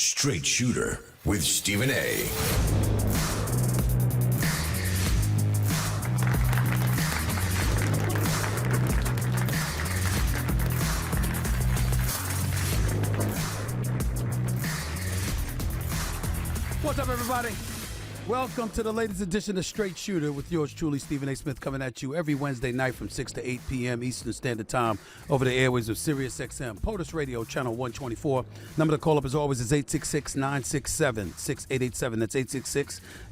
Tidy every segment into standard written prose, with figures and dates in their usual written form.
Straight Shooter with Stephen A. What's up, everybody? Welcome to the latest edition of Straight Shooter with yours truly, Stephen A. Smith, coming at you every Wednesday night from 6 to 8 p.m. Eastern Standard Time over the airways of Sirius XM, POTUS Radio, Channel 124. Number to call up, as always, is 866-967-6887. That's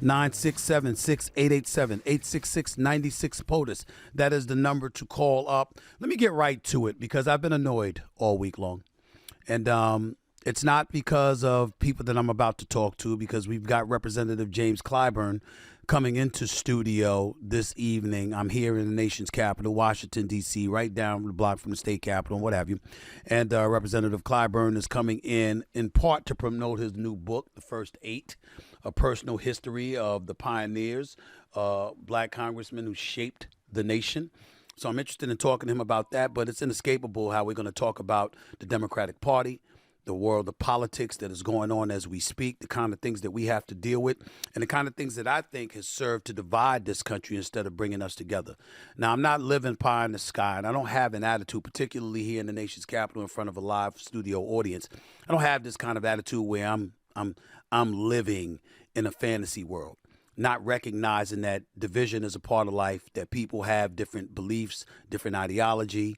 866-967-6887. 866-96-POTUS. That is the number to call up. Let me get right to it because I've been annoyed all week long. And, it's not because of people that I'm about to talk to, because we've got Representative James Clyburn coming into studio this evening. I'm here in the nation's capital, Washington, D.C., right down the block from the state capitol and what have you. And Representative Clyburn is coming in part to promote his new book, The First Eight, A Personal History of the Pioneers, black congressmen who shaped the nation. So I'm interested in talking to him about that, but it's inescapable how we're going to talk about the Democratic Party, the world of politics that is going on as we speak, the kind of things that we have to deal with, and the kind of things that I think has served to divide this country instead of bringing us together. Now, I'm not living pie in the sky, and I don't have an attitude, particularly here in the nation's capital in front of a live studio audience. I don't have this kind of attitude where I'm living in a fantasy world, not recognizing that division is a part of life, that people have different beliefs, different ideology.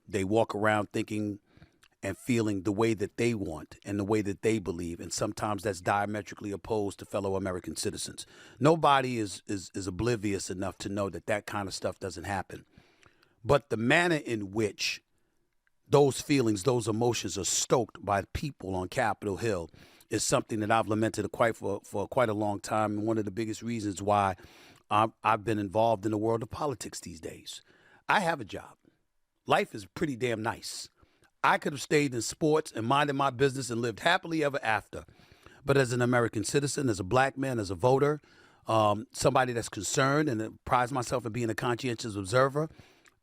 They walk around thinking and feeling the way that they want and the way that they believe. And sometimes that's diametrically opposed to fellow American citizens. Nobody is oblivious enough to know that that kind of stuff doesn't happen. But the manner in which those feelings, those emotions are stoked by people on Capitol Hill is something that I've lamented for quite a long time. And one of the biggest reasons why I've been involved in the world of politics these days. I have a job. Life is pretty damn nice. I could have stayed in sports and minded my business and lived happily ever after. But as an American citizen, as a black man, as a voter, somebody that's concerned and prides myself in being a conscientious observer,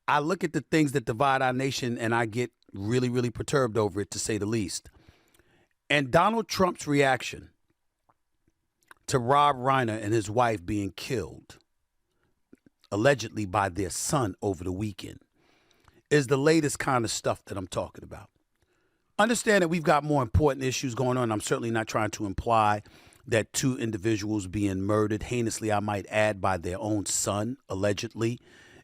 I look at the things that divide our nation and I get really, really perturbed over it, to say the least. And Donald Trump's reaction to Rob Reiner and his wife being killed, allegedly by their son over the weekend, is the latest kind of stuff that I'm talking about. Understand that we've got more important issues going on. I'm certainly not trying to imply that two individuals being murdered, heinously I might add, by their own son, allegedly,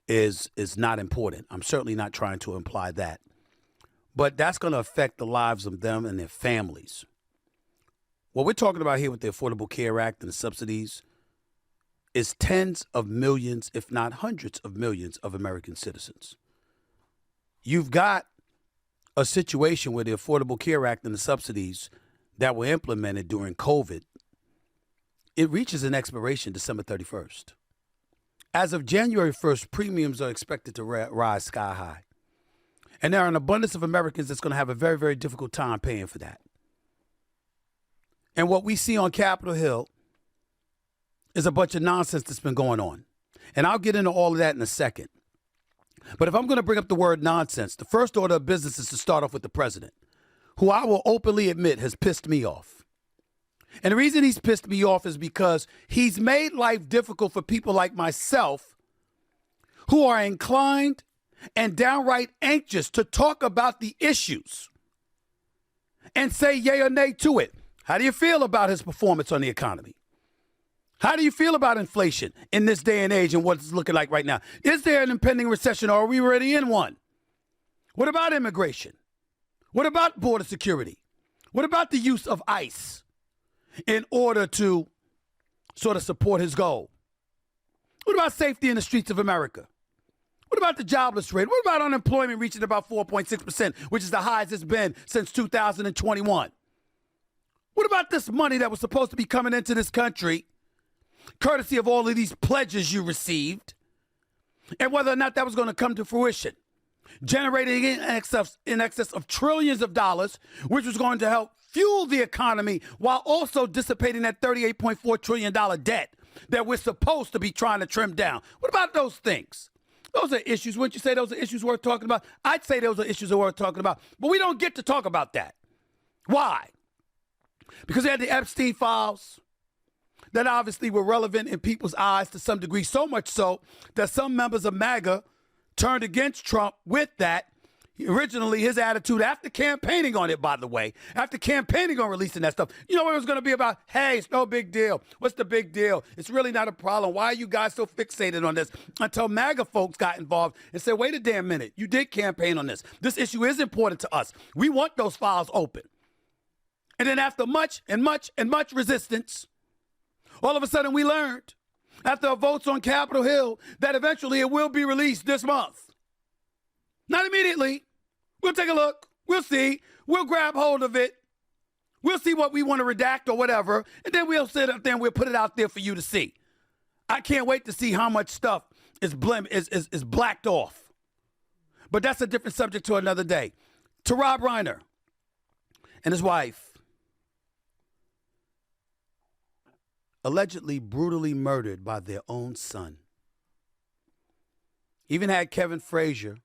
is not important. I'm certainly not trying to imply that. But that's going to affect the lives of them and their families. What we're talking about here with the Affordable Care Act and the subsidies is tens of millions, if not hundreds of millions, of American citizens. You've got a situation where the Affordable Care Act and the subsidies that were implemented during COVID, it reaches an expiration December 31st. As of January 1st, premiums are expected to rise sky high. And there are an abundance of Americans that's going to have a very, very difficult time paying for that. And what we see on Capitol Hill is a bunch of nonsense that's been going on. And I'll get into all of that in a second. But if I'm going to bring up the word nonsense, the first order of business is to start off with the president, who I will openly admit has pissed me off. And the reason he's pissed me off is because he's made life difficult for people like myself who are inclined and downright anxious to talk about the issues and say yay or nay to it. How do you feel about his performance on the economy? How do you feel about inflation in this day and age and what it's looking like right now? Is there an impending recession, or are we already in one? What about immigration? What about border security? What about the use of ICE in order to sort of support his goal? What about safety in the streets of America? What about the jobless rate? What about unemployment reaching about 4.6%, which is the highest it's been since 2021? What about this money that was supposed to be coming into this country, courtesy of all of these pledges you received, and whether or not that was going to come to fruition, generating in excess of trillions of dollars, which was going to help fuel the economy while also dissipating that $38.4 trillion debt that we're supposed to be trying to trim down. What about those things? Those are issues. Wouldn't you say those are issues worth talking about? I'd say those are issues that worth talking about, but we don't get to talk about that. Why? Because he had the Epstein files that obviously were relevant in people's eyes to some degree, so much so that some members of MAGA turned against Trump with that. Originally, his attitude after campaigning on it, by the way, after campaigning on releasing that stuff, you know what it was going to be about? Hey, it's no big deal. What's the big deal? It's really not a problem. Why are you guys so fixated on this? Until MAGA folks got involved and said, wait a damn minute. You did campaign on this. This issue is important to us. We want those files open. And then after much resistance, all of a sudden we learned, after our votes on Capitol Hill, that eventually it will be released this month. Not immediately. We'll take a look. We'll see. We'll grab hold of it. We'll see what we want to redact or whatever, and then we'll sit up there and we'll put it out there for you to see. I can't wait to see how much stuff is blacked off. But that's a different subject to another day. To Rob Reiner and his wife, allegedly brutally murdered by their own son. Even had Kevin Frazier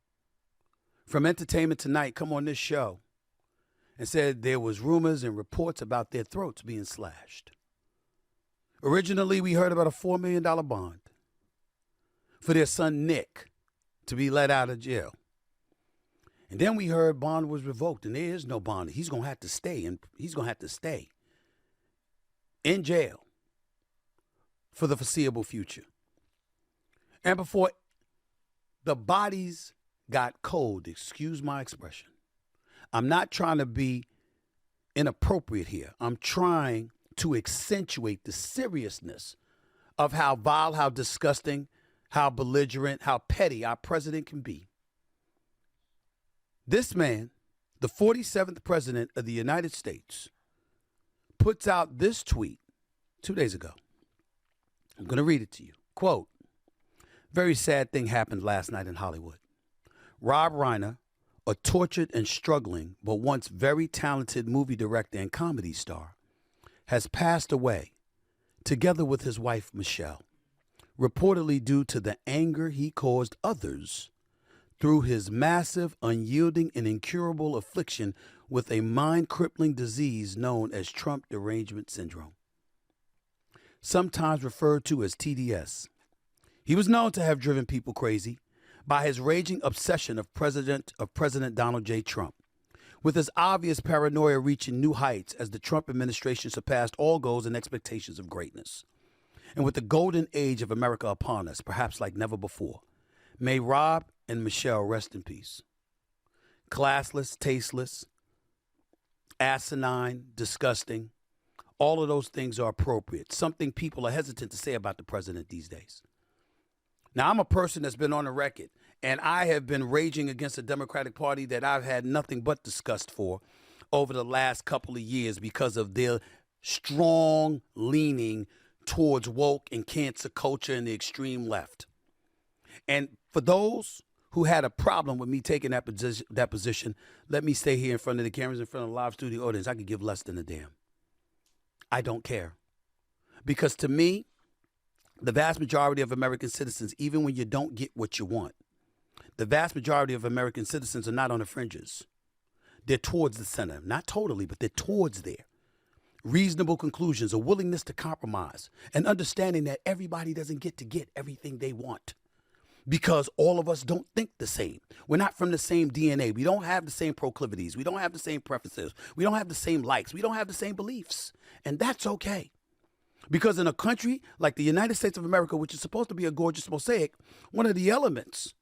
from Entertainment Tonight come on this show and said there was rumors and reports about their throats being slashed. Originally, we heard about a $4 million bond for their son Nick to be let out of jail. And then we heard bond was revoked and there is no bond. He's going to have to stay, and he's going to have to stay in jail for the foreseeable future. And before the bodies got cold, excuse my expression. I'm not trying to be inappropriate here. I'm trying to accentuate the seriousness of how vile, how disgusting, how belligerent, how petty our president can be. This man, the 47th president of the United States, puts out this tweet 2 days ago. I'm going to read it to you. Quote, very sad thing happened last night in Hollywood. Rob Reiner, a tortured and struggling but once very talented movie director and comedy star, has passed away, together with his wife Michelle, reportedly due to the anger he caused others through his massive, unyielding, and incurable affliction with a mind-crippling disease known as Trump derangement syndrome, sometimes referred to as TDS. He was known to have driven people crazy by his raging obsession of President Donald J. Trump, with his obvious paranoia reaching new heights as the Trump administration surpassed all goals and expectations of greatness. And with the golden age of America upon us, perhaps like never before, may Rob and Michelle rest in peace. Classless, tasteless, asinine, disgusting, all of those things are appropriate, something people are hesitant to say about the president these days. Now, I'm a person that's been on the record, and I have been raging against the Democratic Party that I've had nothing but disgust for over the last couple of years because of their strong leaning towards woke and cancer culture and the extreme left. And for those who had a problem with me taking that position, let me stay here in front of the cameras, in front of the live studio audience. I could give less than a damn. I don't care. Because to me, the vast majority of American citizens, even when you don't get what you want, the vast majority of American citizens are not on the fringes. They're towards the center. Not totally, but they're towards there. Reasonable conclusions, a willingness to compromise, and understanding that everybody doesn't get to get everything they want. Because all of us don't think the same. We're not from the same DNA. We don't have the same proclivities. We don't have the same preferences. We don't have the same likes. We don't have the same beliefs. And that's okay. Because in a country like the United States of America, which is supposed to be a gorgeous mosaic, one of the elements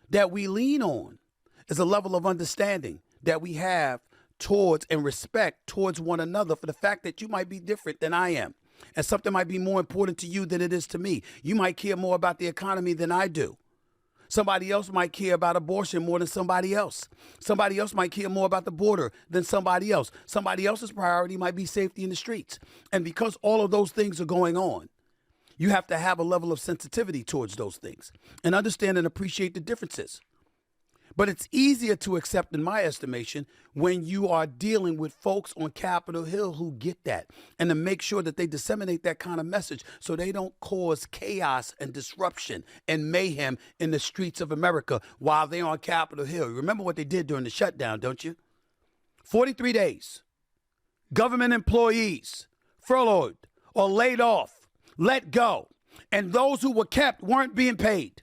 that we lean on is a level of understanding that we have towards and respect towards one another for the fact that you might be different than I am. And something might be more important to you than it is to me. You might care more about the economy than I do. Somebody else might care about abortion more than somebody else. Somebody else might care more about the border than somebody else. Somebody else's priority might be safety in the streets. And because all of those things are going on, you have to have a level of sensitivity towards those things and understand and appreciate the differences. But it's easier to accept, in my estimation, when you are dealing with folks on Capitol Hill who get that, and to make sure that they disseminate that kind of message so they don't cause chaos and disruption and mayhem in the streets of America while they're on Capitol Hill. Remember what they did during the shutdown, don't you? 43 days. government employees furloughed or laid off, let go, and those who were kept weren't being paid.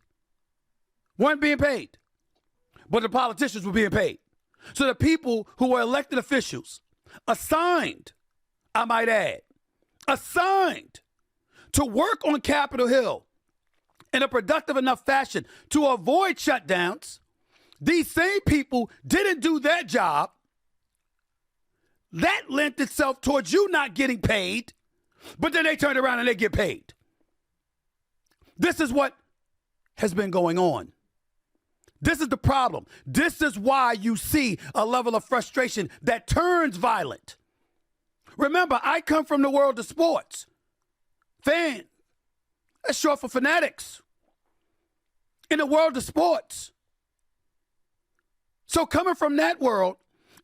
Weren't being paid. But the politicians were being paid. So the people who were elected officials, assigned, I might add, assigned to work on Capitol Hill in a productive enough fashion to avoid shutdowns, these same people didn't do their job. That lent itself towards you not getting paid, but then they turned around and they get paid. This is what has been going on. This is the problem. This is why you see a level of frustration that turns violent. Remember, I come from the world of sports. Fan. That's short for fanatics. In the world of sports. So coming from that world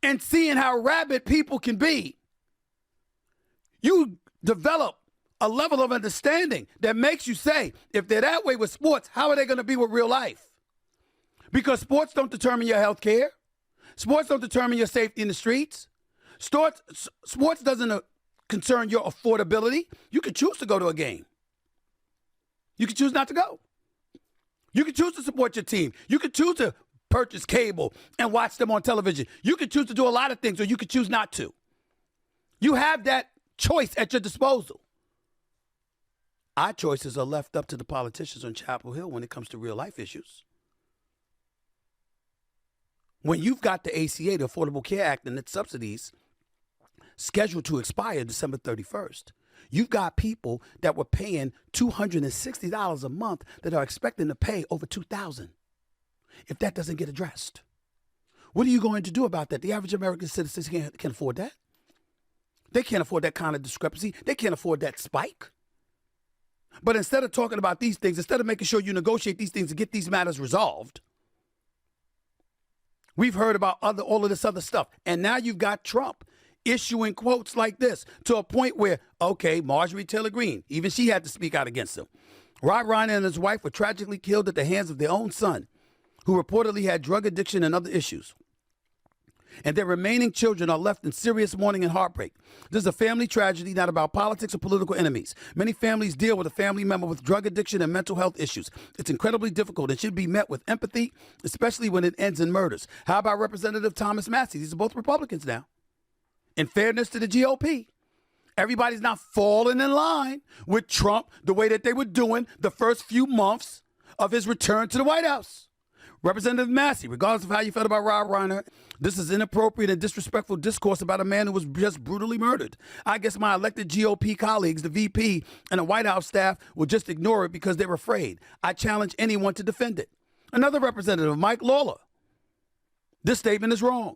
and seeing how rabid people can be, you develop a level of understanding that makes you say, if they're that way with sports, how are they going to be with real life? Because sports don't determine your health care. Sports don't determine your safety in the streets. Sports doesn't concern your affordability. You can choose to go to a game. You can choose not to go. You can choose to support your team. You can choose to purchase cable and watch them on television. You can choose to do a lot of things, or you can choose not to. You have that choice at your disposal. Our choices are left up to the politicians on Chapel Hill when it comes to real life issues. When you've got the ACA, the Affordable Care Act, and its subsidies scheduled to expire December 31st, you've got people that were paying $260 a month that are expecting to pay over $2,000 if that doesn't get addressed. What are you going to do about that? The average American citizen can't afford that. They can't afford that kind of discrepancy. They can't afford that spike. But instead of talking about these things, instead of making sure you negotiate these things to get these matters resolved, we've heard about all of this other stuff. And now you've got Trump issuing quotes like this to a point where, okay, Marjorie Taylor Greene, even she had to speak out against him. Rob Reiner and his wife were tragically killed at the hands of their own son, who reportedly had drug addiction and other issues. And their remaining children are left in serious mourning and heartbreak. This is a family tragedy, not about politics or political enemies. Many families deal with a family member with drug addiction and mental health issues. It's incredibly difficult and should be met with empathy, especially when it ends in murders. How about Representative Thomas Massie? These are both Republicans now. In fairness to the GOP, everybody's not falling in line with Trump the way that they were doing the first few months of his return to the White House. Representative Massie, regardless of how you felt about Rob Reiner, this is inappropriate and disrespectful discourse about a man who was just brutally murdered. I guess my elected GOP colleagues, the VP, and the White House staff will just ignore it because they're afraid. I challenge anyone to defend it. Another representative, Mike Lawler. This statement is wrong.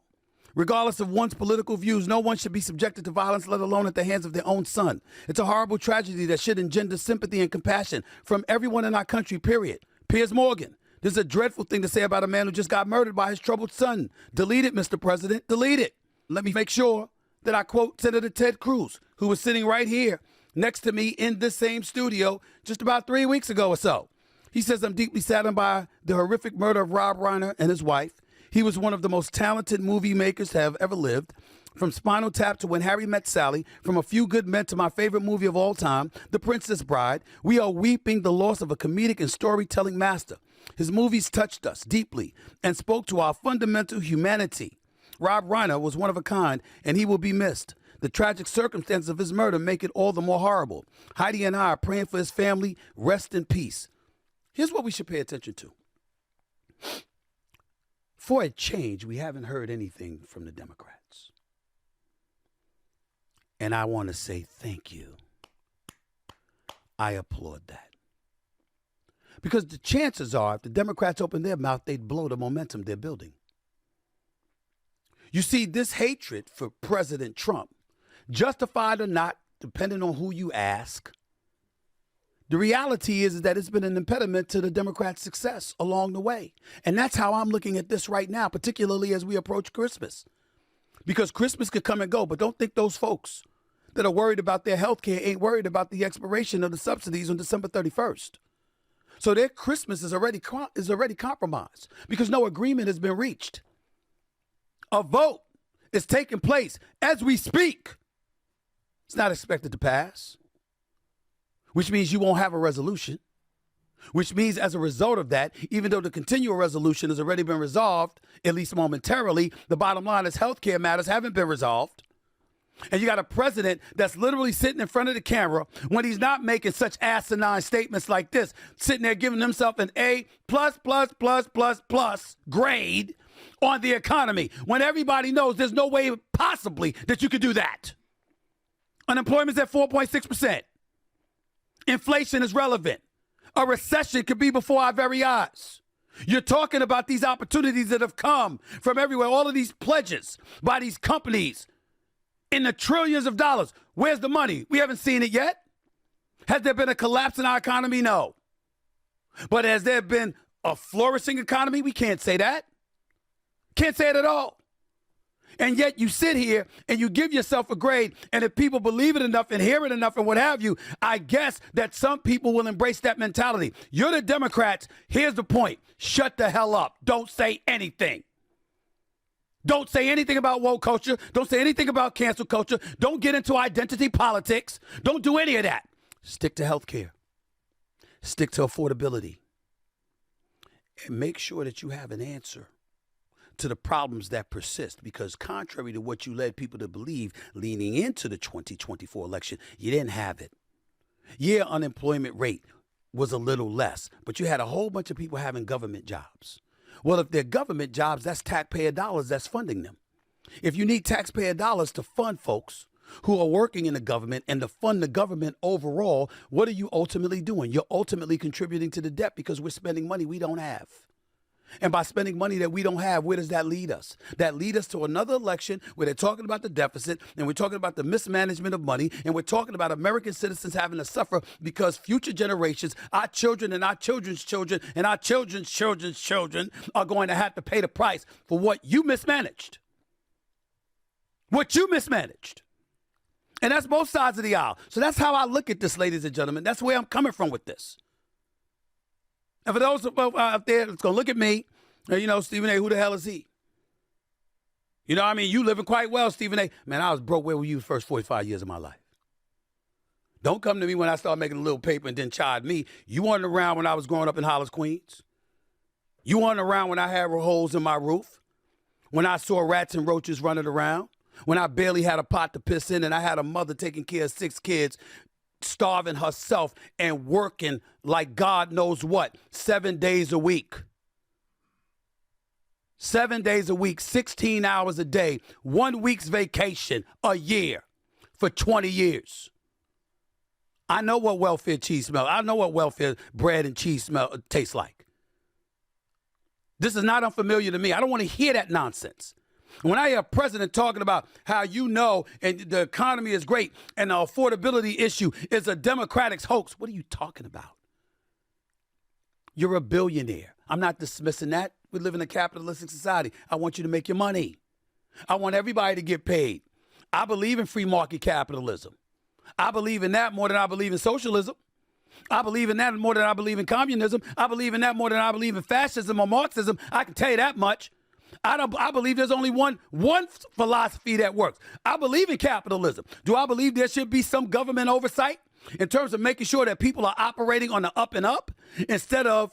Regardless of one's political views, no one should be subjected to violence, let alone at the hands of their own son. It's a horrible tragedy that should engender sympathy and compassion from everyone in our country, period. Piers Morgan. This is a dreadful thing to say about a man who just got murdered by his troubled son. Delete it, Mr. President. Delete it. Let me make sure that I quote Senator Ted Cruz, who was sitting right here next to me in this same studio just about 3 weeks ago or so. He says, I'm deeply saddened by the horrific murder of Rob Reiner and his wife. He was one of the most talented movie makers to have ever lived. From Spinal Tap to When Harry Met Sally, from A Few Good Men to my favorite movie of all time, The Princess Bride, we are weeping the loss of a comedic and storytelling master. His movies touched us deeply and spoke to our fundamental humanity. Rob Reiner was one of a kind, and he will be missed. The tragic circumstances of his murder make it all the more horrible. Heidi and I are praying for his family. Rest in peace. Here's what we should pay attention to. For a change, we haven't heard anything from the Democrats. And I want to say thank you. I applaud that. Because the chances are, if the Democrats open their mouth, they'd blow the momentum they're building. You see, this hatred for President Trump, justified or not, depending on who you ask, the reality is that it's been an impediment to the Democrats' success along the way. And that's how I'm looking at this right now, particularly as we approach Christmas. Because Christmas could come and go, but don't think those folks that are worried about their health care ain't worried about the expiration of the subsidies on December 31st. So their Christmas is already compromised because no agreement has been reached. A vote is taking place as we speak It's not expected to pass, which means you won't have a resolution, which means as a result of that, even though the continual resolution has already been resolved, at least momentarily, the bottom line is healthcare matters haven't been resolved. And you got a president that's literally sitting in front of the camera when he's not making such asinine statements like this, sitting there giving himself an A plus grade on the economy when everybody knows there's no way possibly that you could do that. Unemployment's at 4.6%. Inflation is relevant. A recession could be before our very eyes. You're talking about these opportunities that have come from everywhere, all of these pledges by these companies in the trillions of dollars. Where's the money? We haven't seen it yet. Has there been a collapse in our economy? No. But has there been a flourishing economy? We can't say that. Can't say it at all. And yet you sit here and you give yourself a grade, and if people believe it enough and hear it enough and what have you, I guess that some people will embrace that mentality. You're the Democrats. Here's the point. Shut the hell up. Don't say anything. Don't say anything about woke culture. Don't say anything about cancel culture. Don't get into identity politics. Don't do any of that. Stick to health care. Stick to affordability. And make sure that you have an answer to the problems that persist, because contrary to what you led people to believe leaning into the 2024 election, you didn't have it. Yeah, unemployment rate was a little less, but you had a whole bunch of people having government jobs. Well, if they're government jobs, that's taxpayer dollars that's funding them. If you need taxpayer dollars to fund folks who are working in the government and to fund the government overall, what are you ultimately doing? You're ultimately contributing to the debt because we're spending money we don't have. And by spending money that we don't have, where does that lead us? That lead us to another election where they're talking about the deficit, and we're talking about the mismanagement of money, and we're talking about American citizens having to suffer because future generations, our children and our children's children and our children's children's children are going to have to pay the price for what you mismanaged. What you mismanaged. And that's both sides of the aisle. So that's how I look at this, ladies and gentlemen. That's where I'm coming from with this. And for those out there that's going to look at me, Stephen A., who the hell is he? You know what I mean? You living quite well, Stephen A. Man, I was broke. Where were you the first 45 years of my life? Don't come to me when I start making a little paper and then chide me. You weren't around when I was growing up in Hollis, Queens. You weren't around when I had holes in my roof, when I saw rats and roaches running around, when I barely had a pot to piss in and I had a mother taking care of 6 kids, starving herself and working like God knows what, 7 days a week. 7 days a week, 16 hours a day, 1 week's vacation a year for 20 years. I know what welfare cheese smells. I know what welfare bread and cheese tastes like. This is not unfamiliar to me. I don't want to hear that nonsense. When I hear a president talking about how and the economy is great and the affordability issue is a Democratic's hoax, what are you talking about? You're a billionaire. I'm not dismissing that. We live in a capitalistic society. I want you to make your money. I want everybody to get paid. I believe in free market capitalism. I believe in that more than I believe in socialism. I believe in that more than I believe in communism. I believe in that more than I believe in fascism or Marxism. I can tell you that much. I believe there's only one philosophy that works. I believe in capitalism. Do I believe there should be some government oversight in terms of making sure that people are operating on the up and up instead of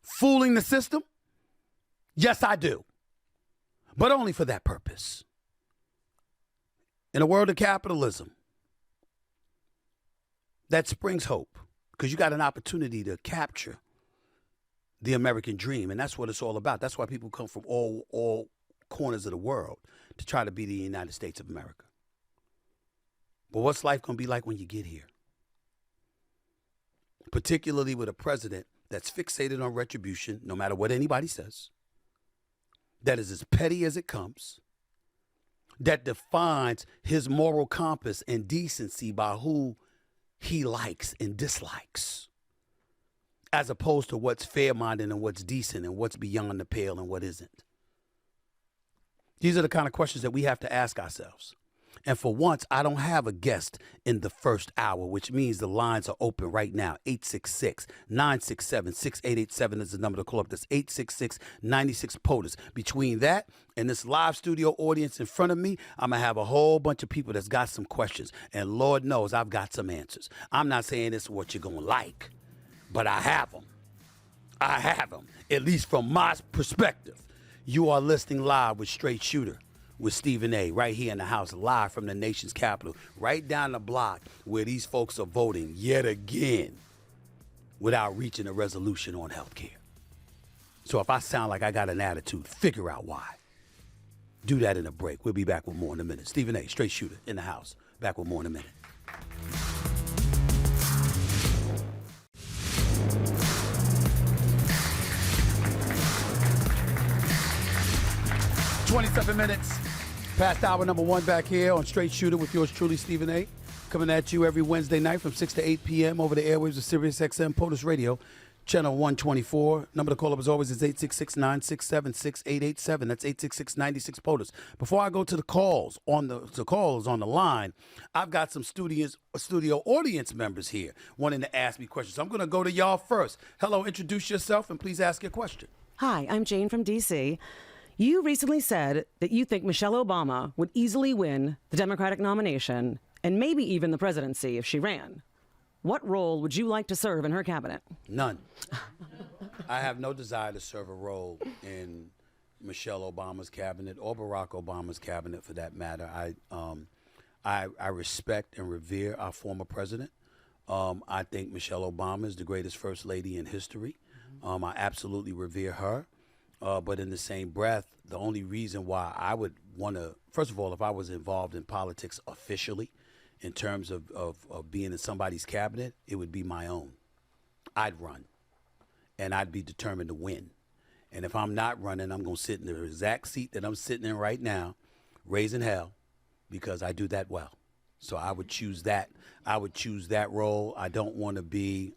fooling the system? Yes, I do. But only for that purpose. In a world of capitalism, that springs hope because you got an opportunity to capture the American dream, and that's what it's all about. That's why people come from all corners of the world to try to be the United States of America. But what's life going to be like when you get here? Particularly with a president that's fixated on retribution, no matter what anybody says, that is as petty as it comes, that defines his moral compass and decency by who he likes and dislikes, as opposed to what's fair-minded and what's decent and what's beyond the pale and what isn't. These are the kind of questions that we have to ask ourselves. And for once, I don't have a guest in the first hour, which means the lines are open right now. 866-967-6887 is the number to call up. That's 866-96-POTUS. Between that and this live studio audience in front of me, I'm going to have a whole bunch of people that's got some questions. And Lord knows I've got some answers. I'm not saying this is what you're going to like, but I have them. I have them, at least from my perspective. You are listening live with Straight Shooter with Stephen A. right here in the house, live from the nation's capital, right down the block where these folks are voting yet again without reaching a resolution on health care. So if I sound like I got an attitude, figure out why. Do that in a break. We'll be back with more in a minute. Stephen A., Straight Shooter in the house. Back with more in a minute. 27 minutes past hour number one back here on Straight Shooter with yours truly, Stephen A. Coming at you every Wednesday night from 6 to 8 p.m. over the airwaves of Sirius XM POTUS Radio, channel 124. Number to call up as always is 866-967-6887. That's 866-96-POTUS. Before I go to the calls on the line, I've got some studio audience members here wanting to ask me questions. So I'm going to go to y'all first. Hello, introduce yourself and please ask your question. Hi, I'm Jane from D.C. You recently said that you think Michelle Obama would easily win the Democratic nomination and maybe even the presidency if she ran. What role would you like to serve in her cabinet? None. I have no desire to serve a role in Michelle Obama's cabinet or Barack Obama's cabinet for that matter. I respect and revere our former president. I think Michelle Obama is the greatest first lady in history. I absolutely revere her. But in the same breath, the only reason why I would want to, first of all, if I was involved in politics officially, in terms of being in somebody's cabinet, it would be my own. I'd run, and I'd be determined to win. And if I'm not running, I'm going to sit in the exact seat that I'm sitting in right now, raising hell, because I do that well. So I would choose that. I would choose that role. I want to be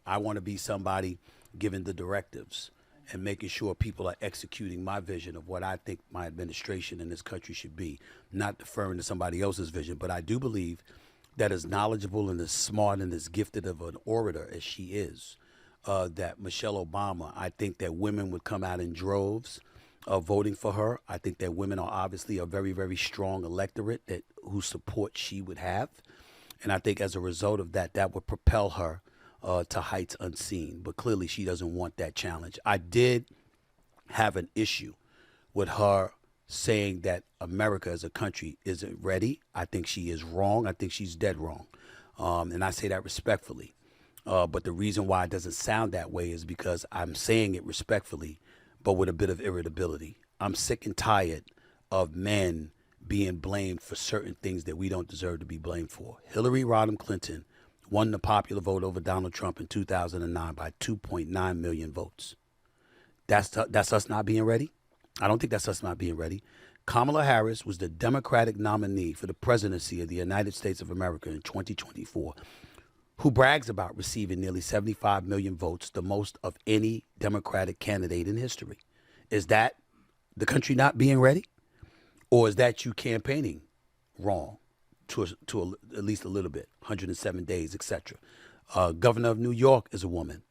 somebody giving the directives and making sure people are executing my vision of what I think my administration in this country should be, not deferring to somebody else's vision. But I do believe that as knowledgeable and as smart and as gifted of an orator as she is, that Michelle Obama, I think that women would come out in droves voting for her. I think that women are obviously a very, very strong electorate whose support she would have. And I think as a result of that, that would propel her to heights unseen. But clearly she doesn't want that challenge. I did have an issue with her saying that America as a country isn't ready. I think she is wrong. I think she's dead wrong. And I say that respectfully. But the reason why it doesn't sound that way is because I'm saying it respectfully, but with a bit of irritability. I'm sick and tired of men being blamed for certain things that we don't deserve to be blamed for. Hillary Rodham Clinton won the popular vote over Donald Trump in 2009 by 2.9 million votes. That's us not being ready? I don't think that's us not being ready. Kamala Harris was the Democratic nominee for the presidency of the United States of America in 2024, who brags about receiving nearly 75 million votes, the most of any Democratic candidate in history. Is that the country not being ready? Or is that you campaigning wrong to at least a little bit, 107 days, etc.? Governor of New York is a woman.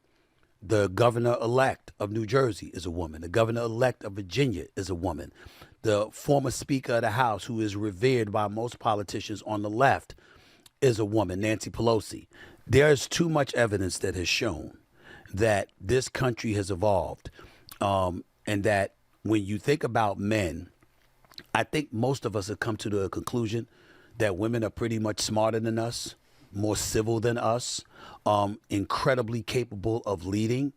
The governor-elect of New Jersey is a woman. The governor-elect of Virginia is a woman. The former Speaker of the House, who is revered by most politicians on the left, is a woman, Nancy Pelosi. There's too much evidence that has shown that this country has evolved, and that when you think about men, I think most of us have come to the conclusion that women are pretty much smarter than us, more civil than us, incredibly capable of leading.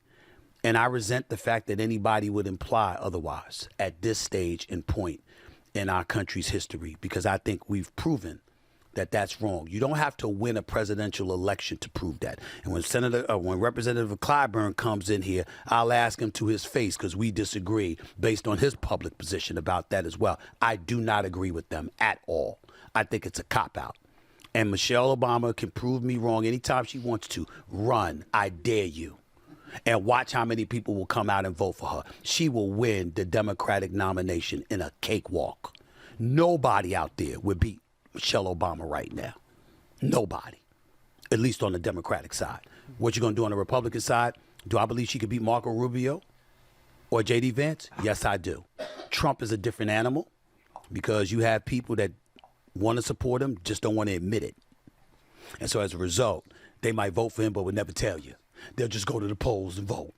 And I resent the fact that anybody would imply otherwise at this stage and point in our country's history, because I think we've proven that that's wrong. You don't have to win a presidential election to prove that. And when Representative Clyburn comes in here, I'll ask him to his face, because we disagree based on his public position about that as well. I do not agree with them at all. I think it's a cop-out. And Michelle Obama can prove me wrong anytime she wants to. Run. I dare you. And watch how many people will come out and vote for her. She will win the Democratic nomination in a cakewalk. Nobody out there would beat Michelle Obama right now? Nobody, at least on the Democratic side. What you going to do on the Republican side? Do I believe she could beat Marco Rubio or J.D. Vance? Yes, I do. Trump is a different animal because you have people that want to support him, just don't want to admit it. And so as a result, they might vote for him but would never tell you. They'll just go to the polls and vote.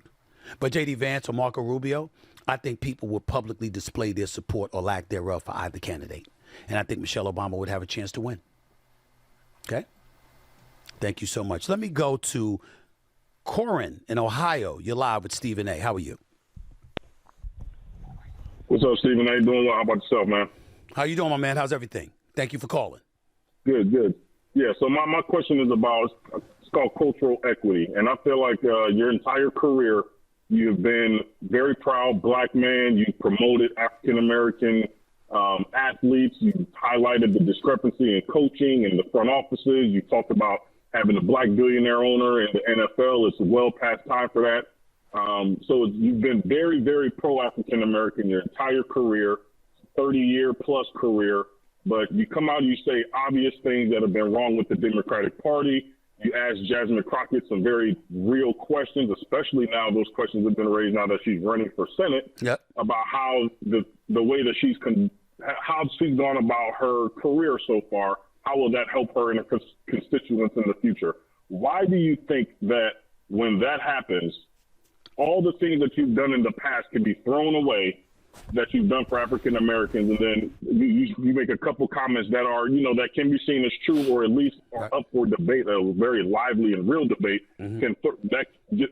But J.D. Vance or Marco Rubio, I think people will publicly display their support or lack thereof for either candidate. And I think Michelle Obama would have a chance to win. Okay? Thank you so much. Let me go to Corin in Ohio. You're live with Stephen A. How are you? What's up, Stephen? How you doing? How about yourself, man? How you doing, my man? How's everything? Thank you for calling. Good, good. Yeah, so my question is about, it's called cultural equity. And I feel like your entire career, you've been very proud black man. You promoted African-American athletes. You highlighted the discrepancy in coaching and the front offices. You talked about having a black billionaire owner in the NFL. It's well past time for that. So you've been very, very pro-African-American your entire career, 30-year-plus career. But you come out and you say obvious things that have been wrong with the Democratic Party. You ask Jasmine Crockett some very real questions, especially now those questions have been raised now that she's running for Senate, about how the way that how she's gone about her career so far, how will that help her and her constituents in the future? Why do you think that when that happens, all the things that you've done in the past can be thrown away that you've done for African Americans, and then you make a couple comments that are, that can be seen as true or at least are up for debate, a very lively and real debate.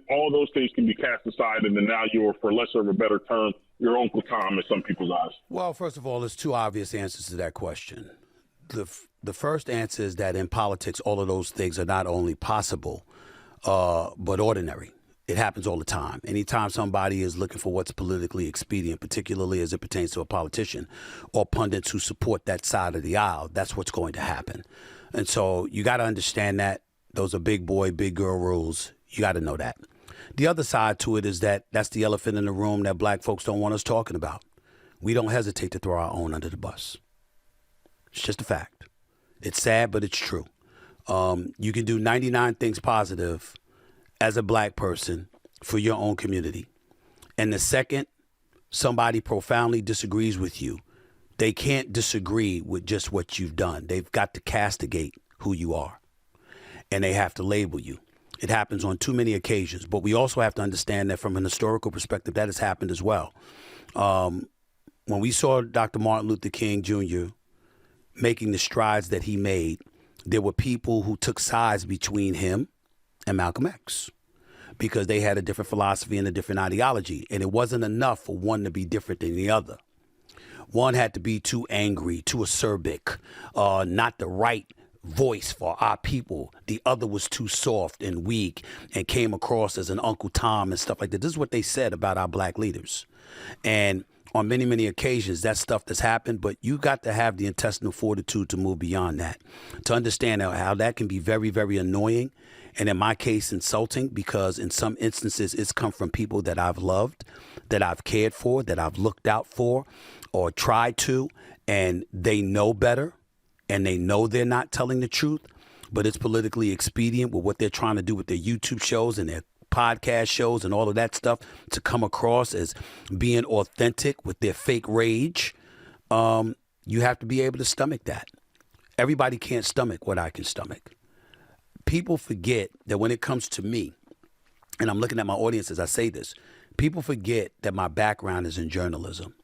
All those things can be cast aside, and then now you're, for lesser of a better term, your Uncle Tom in some people's eyes. Well, first of all, there's two obvious answers to that question. The first answer is that in politics, all of those things are not only possible, but ordinary. It happens all the time. Anytime somebody is looking for what's politically expedient, particularly as it pertains to a politician or pundits who support that side of the aisle, that's what's going to happen. And so you got to understand that. Those are big boy, big girl rules. You got to know that. The other side to it is that that's the elephant in the room that black folks don't want us talking about. We don't hesitate to throw our own under the bus. It's just a fact. It's sad, but it's true. You can do 99 things positive as a black person for your own community. And the second somebody profoundly disagrees with you, they can't disagree with just what you've done. They've got to castigate who you are. And they have to label you. It happens on too many occasions. But we also have to understand that from an historical perspective, that has happened as well. When we saw Dr. Martin Luther King Jr. making the strides that he made, there were people who took sides between him and Malcolm X because they had a different philosophy and a different ideology. And it wasn't enough for one to be different than the other. One had to be too angry, too acerbic, not the right voice for our people. The other was too soft and weak and came across as an Uncle Tom and stuff like that. This is what they said about our black leaders. And on many, many occasions, that's stuff that's happened, but you got to have the intestinal fortitude to move beyond that, to understand how that can be very, very annoying. And in my case, insulting, because in some instances, it's come from people that I've loved, that I've cared for, that I've looked out for or tried to, and they know better and they know they're not telling the truth, but it's politically expedient with what they're trying to do with their YouTube shows and their podcast shows and all of that stuff to come across as being authentic with their fake rage. You have to be able to stomach that. Everybody can't stomach what I can stomach. People forget that when it comes to me, and I'm looking at my audience as I say this, people forget that my background is in journalism,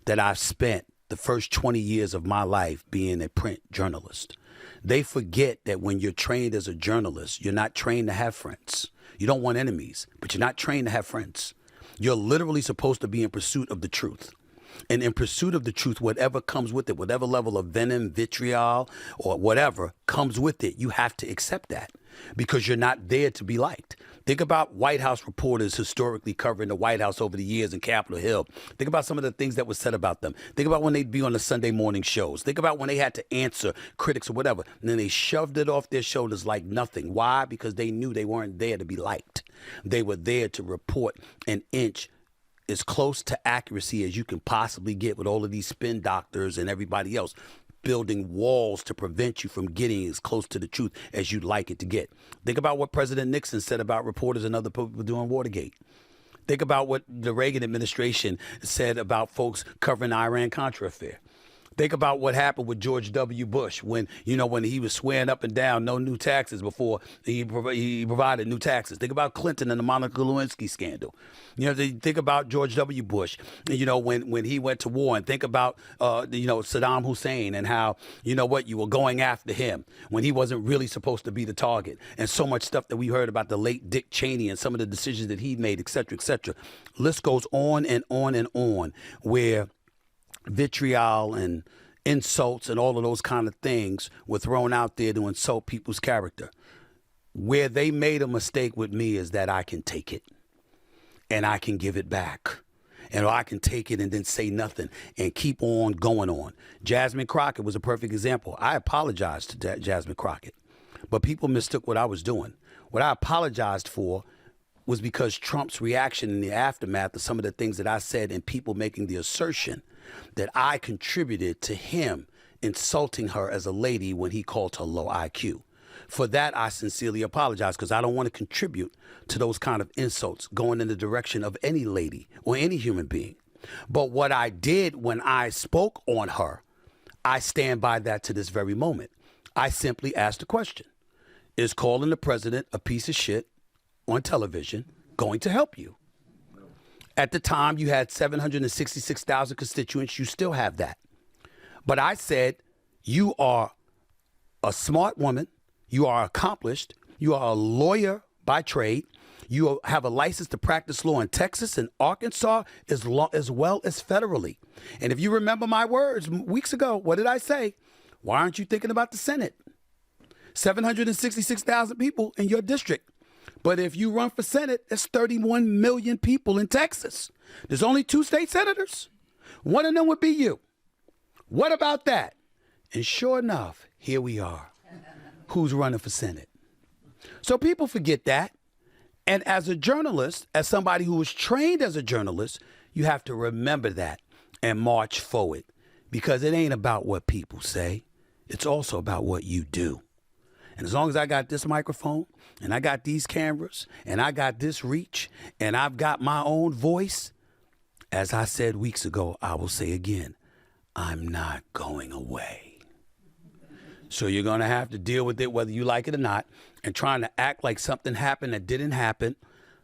that I've spent the first 20 years of my life being a print journalist. They forget that when you're trained as a journalist, you're not trained to have friends. You don't want enemies, but you're not trained to have friends. You're literally supposed to be in pursuit of the truth. And in pursuit of the truth, whatever comes with it, whatever level of venom, vitriol, or whatever comes with it, you have to accept that because you're not there to be liked. Think about White House reporters historically covering the White House over the years in Capitol Hill. Think about some of the things that were said about them. Think about when they'd be on the Sunday morning shows. Think about when they had to answer critics or whatever. And then they shoved it off their shoulders like nothing. Why? Because they knew they weren't there to be liked. They were there to report an inch as close to accuracy as you can possibly get with all of these spin doctors and everybody else. building walls to prevent you from getting as close to the truth as you'd like it to get. Think about what President Nixon said about reporters and other people doing Watergate. Think about what the Reagan administration said about folks covering the Iran-Contra affair. Think about what happened with George W. Bush when he was swearing up and down no new taxes before he provided new taxes. Think about Clinton and the Monica Lewinsky scandal. Think about George W. Bush, when he went to war, and think about, Saddam Hussein and how, you were going after him when he wasn't really supposed to be the target. And so much stuff that we heard about the late Dick Cheney and some of the decisions that he made, et cetera, et cetera. List goes on and on and on, where vitriol and insults and all of those kind of things were thrown out there to insult people's character. Where they made a mistake with me is that I can take it and I can give it back. And I can take it and then say nothing and keep on going on. Jasmine Crockett was a perfect example. I apologized to Jasmine Crockett, but people mistook what I was doing. What I apologized for was because Trump's reaction in the aftermath of some of the things that I said, and people making the assertion that I contributed to him insulting her as a lady when he called her low IQ. For that, I sincerely apologize, because I don't want to contribute to those kind of insults going in the direction of any lady or any human being. But what I did when I spoke on her, I stand by that to this very moment. I simply asked a question. Is calling the president a piece of shit on television going to help you? At the time, you had 766,000 constituents. You still have that. But I said, you are a smart woman. You are accomplished. You are a lawyer by trade. You have a license to practice law in Texas and Arkansas as well as federally. And if you remember my words weeks ago, what did I say? Why aren't you thinking about the Senate? 766,000 people in your district. But if you run for Senate, there's 31 million people in Texas. There's only 2 state senators. One of them would be you. What about that? And sure enough, here we are. Who's running for Senate? So people forget that. And as a journalist, as somebody who was trained as a journalist, you have to remember that and march forward. Because it ain't about what people say. It's also about what you do. And as long as I got this microphone and I got these cameras and I got this reach and I've got my own voice, as I said weeks ago, I will say again, I'm not going away. So you're going to have to deal with it whether you like it or not, and trying to act like something happened that didn't happen.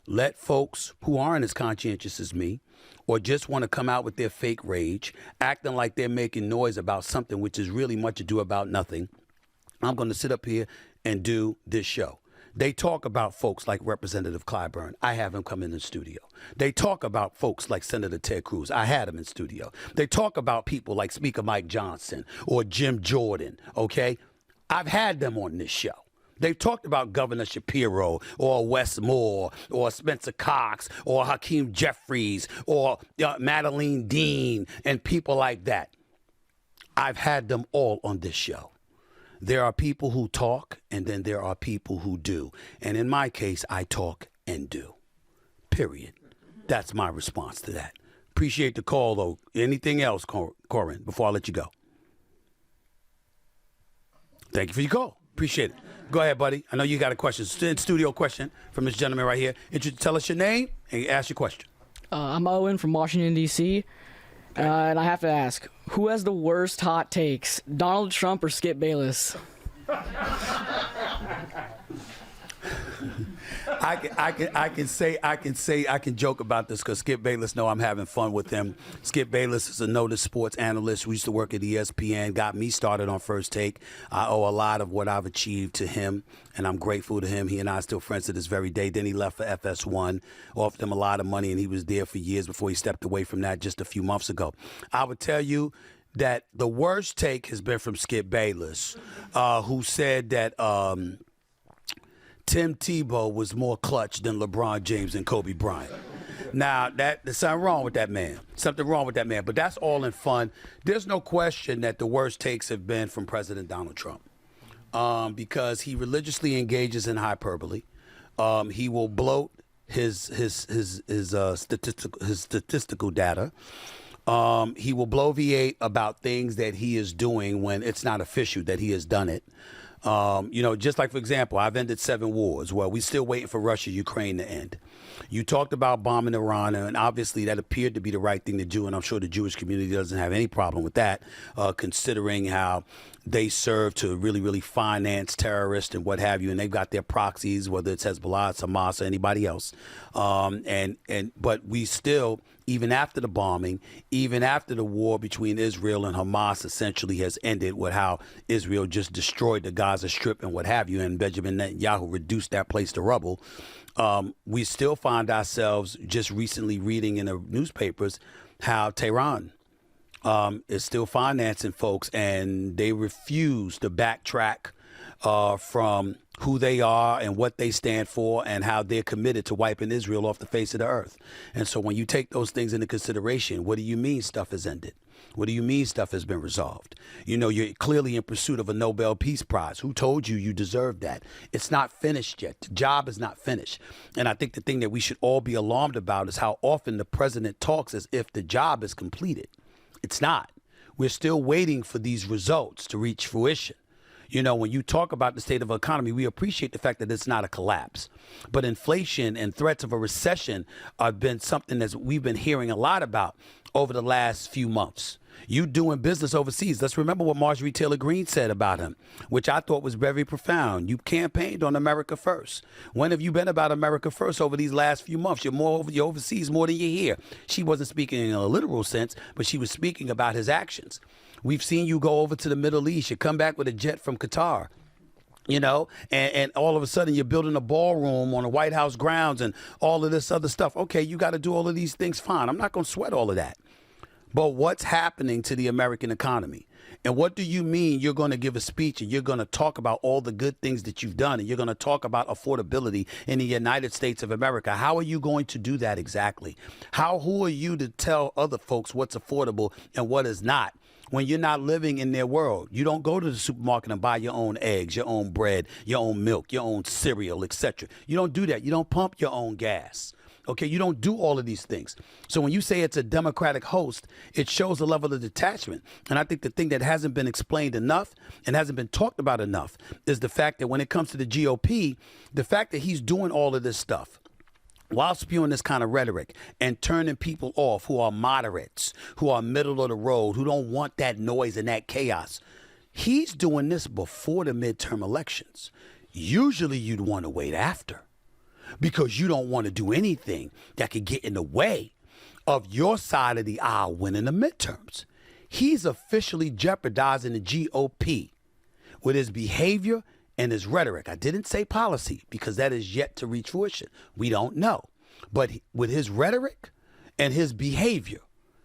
Let folks who aren't as conscientious as me or just want to come out with their fake rage, acting like they're making noise about something which is really much ado about nothing. I'm going to sit up here and do this show. They talk about folks like Representative Clyburn. I have him come in the studio. They talk about folks like Senator Ted Cruz. I had him in studio. They talk about people like Speaker Mike Johnson or Jim Jordan, okay? I've had them on this show. They've talked about Governor Shapiro or Wes Moore or Spencer Cox or Hakeem Jeffries or Madeline Dean and people like that. I've had them all on this show. There are people who talk, and then there are people who do. And in my case, I talk and do. Period. That's my response to that. Appreciate the call, though. Anything else, Corin, before I let you go? Thank you for your call. Appreciate it. Go ahead, buddy. I know you got a question. Studio question from this gentleman right here. Tell us your name and ask your question. I'm Owen from Washington, D.C., and I have to ask, who has the worst hot takes, Donald Trump or Skip Bayless? I can joke about this because Skip Bayless know I'm having fun with him. Skip Bayless is a noted sports analyst who used to work at ESPN, got me started on First Take. I owe a lot of what I've achieved to him, and I'm grateful to him. He and I are still friends to this very day. Then he left for FS1, offered him a lot of money, and he was there for years before he stepped away from that just a few months ago. I would tell you that the worst take has been from Skip Bayless, who said that Tim Tebow was more clutch than LeBron James and Kobe Bryant. Now, there's something wrong with that man. Something wrong with that man. But that's all in fun. There's no question that the worst takes have been from President Donald Trump because he religiously engages in hyperbole. He will bloat his statistical data. He will bloviate about things that he is doing when it's not official that he has done it. Just like, for example, I've ended 7 wars. Well, we're still waiting for Russia, Ukraine to end. You talked about bombing Iran, and obviously that appeared to be the right thing to do, and I'm sure the Jewish community doesn't have any problem with that, considering how they serve to really, really finance terrorists and what have you, and they've got their proxies, whether it's Hezbollah, Hamas, or anybody else. But we still, even after the bombing, even after the war between Israel and Hamas essentially has ended with how Israel just destroyed the Gaza Strip and what have you, and Benjamin Netanyahu reduced that place to rubble, we still find ourselves just recently reading in the newspapers how Tehran is still financing folks, and they refuse to backtrack from who they are and what they stand for and how they're committed to wiping Israel off the face of the earth. And so when you take those things into consideration, what do you mean stuff has ended? What do you mean stuff has been resolved? You're clearly in pursuit of a Nobel Peace Prize. Who told you you deserve that? It's not finished yet. The job is not finished. And I think the thing that we should all be alarmed about is how often the president talks as if the job is completed. It's not. We're still waiting for these results to reach fruition. When you talk about the state of the economy, we appreciate the fact that it's not a collapse. But inflation and threats of a recession have been something that we've been hearing a lot about over the last few months. You doing business overseas. Let's remember what Marjorie Taylor Greene said about him, which I thought was very profound. You campaigned on America first. When have you been about America first over these last few months? You're overseas more than you're here. She wasn't speaking in a literal sense, but she was speaking about his actions. We've seen you go over to the Middle East. You come back with a jet from Qatar. And all of a sudden you're building a ballroom on the White House grounds and all of this other stuff. Okay, you got to do all of these things. Fine. I'm not going to sweat all of that. But what's happening to the American economy? And what do you mean you're going to give a speech and you're going to talk about all the good things that you've done and you're going to talk about affordability in the United States of America? How are you going to do that exactly? Who are you to tell other folks what's affordable and what is not? When you're not living in their world, you don't go to the supermarket and buy your own eggs, your own bread, your own milk, your own cereal, etc. You don't do that. You don't pump your own gas. Okay, you don't do all of these things. So when you say it's a Democratic host, it shows a level of detachment. And I think the thing that hasn't been explained enough and hasn't been talked about enough is the fact that when it comes to the GOP, the fact that he's doing all of this stuff while spewing this kind of rhetoric and turning people off who are moderates, who are middle of the road, who don't want that noise and that chaos. He's doing this before the midterm elections. Usually you'd want to wait after, because you don't want to do anything that could get in the way of your side of the aisle winning the midterms. He's officially jeopardizing the GOP with his behavior and his rhetoric. I didn't say policy because that is yet to reach fruition. We don't know. But with his rhetoric and his behavior,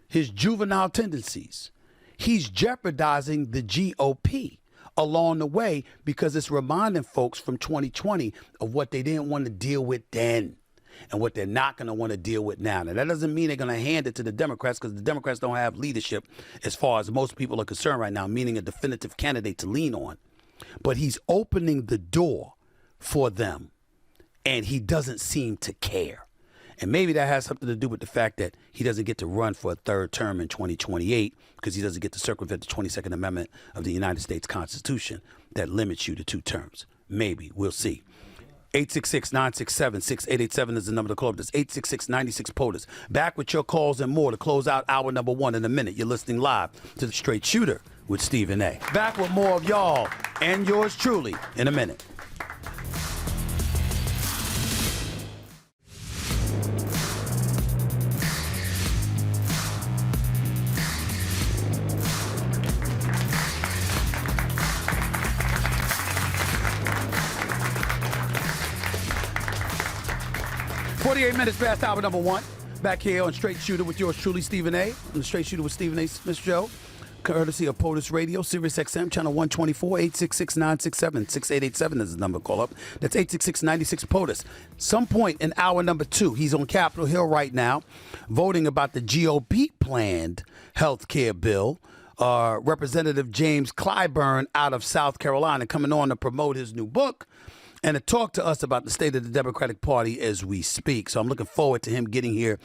his juvenile tendencies, he's jeopardizing the GOP along the way, because it's reminding folks from 2020 of what they didn't want to deal with then and what they're not going to want to deal with now. Now, that doesn't mean they're going to hand it to the Democrats, because the Democrats don't have leadership as far as most people are concerned right now, meaning a definitive candidate to lean on. But he's opening the door for them, and he doesn't seem to care. And maybe that has something to do with the fact that he doesn't get to run for a third term in 2028 because he doesn't get to circumvent the 22nd Amendment of the United States Constitution that limits you to 2 terms. Maybe. We'll see. 866-967-6887 is the number to call up. That's 866-96-POTUS. Back with your calls and more to close out hour number 1 in a minute. You're listening live to The Straight Shooter with Stephen A. Back with more of y'all and yours truly in a minute. Minutes past hour number 1. Back here on Straight Shooter with yours truly, Stephen A. On the Straight Shooter with Stephen A. Smith Show. Courtesy of POTUS Radio, Sirius XM, channel 124, 866-967-6887 is the number to call up. That's 866-96-POTUS. Some point in hour number 2, he's on Capitol Hill right now, voting about the GOP planned health care bill. Representative James Clyburn out of South Carolina coming on to promote his new book. and to talk to us about the state of the Democratic Party as we speak. So I'm looking forward to him getting here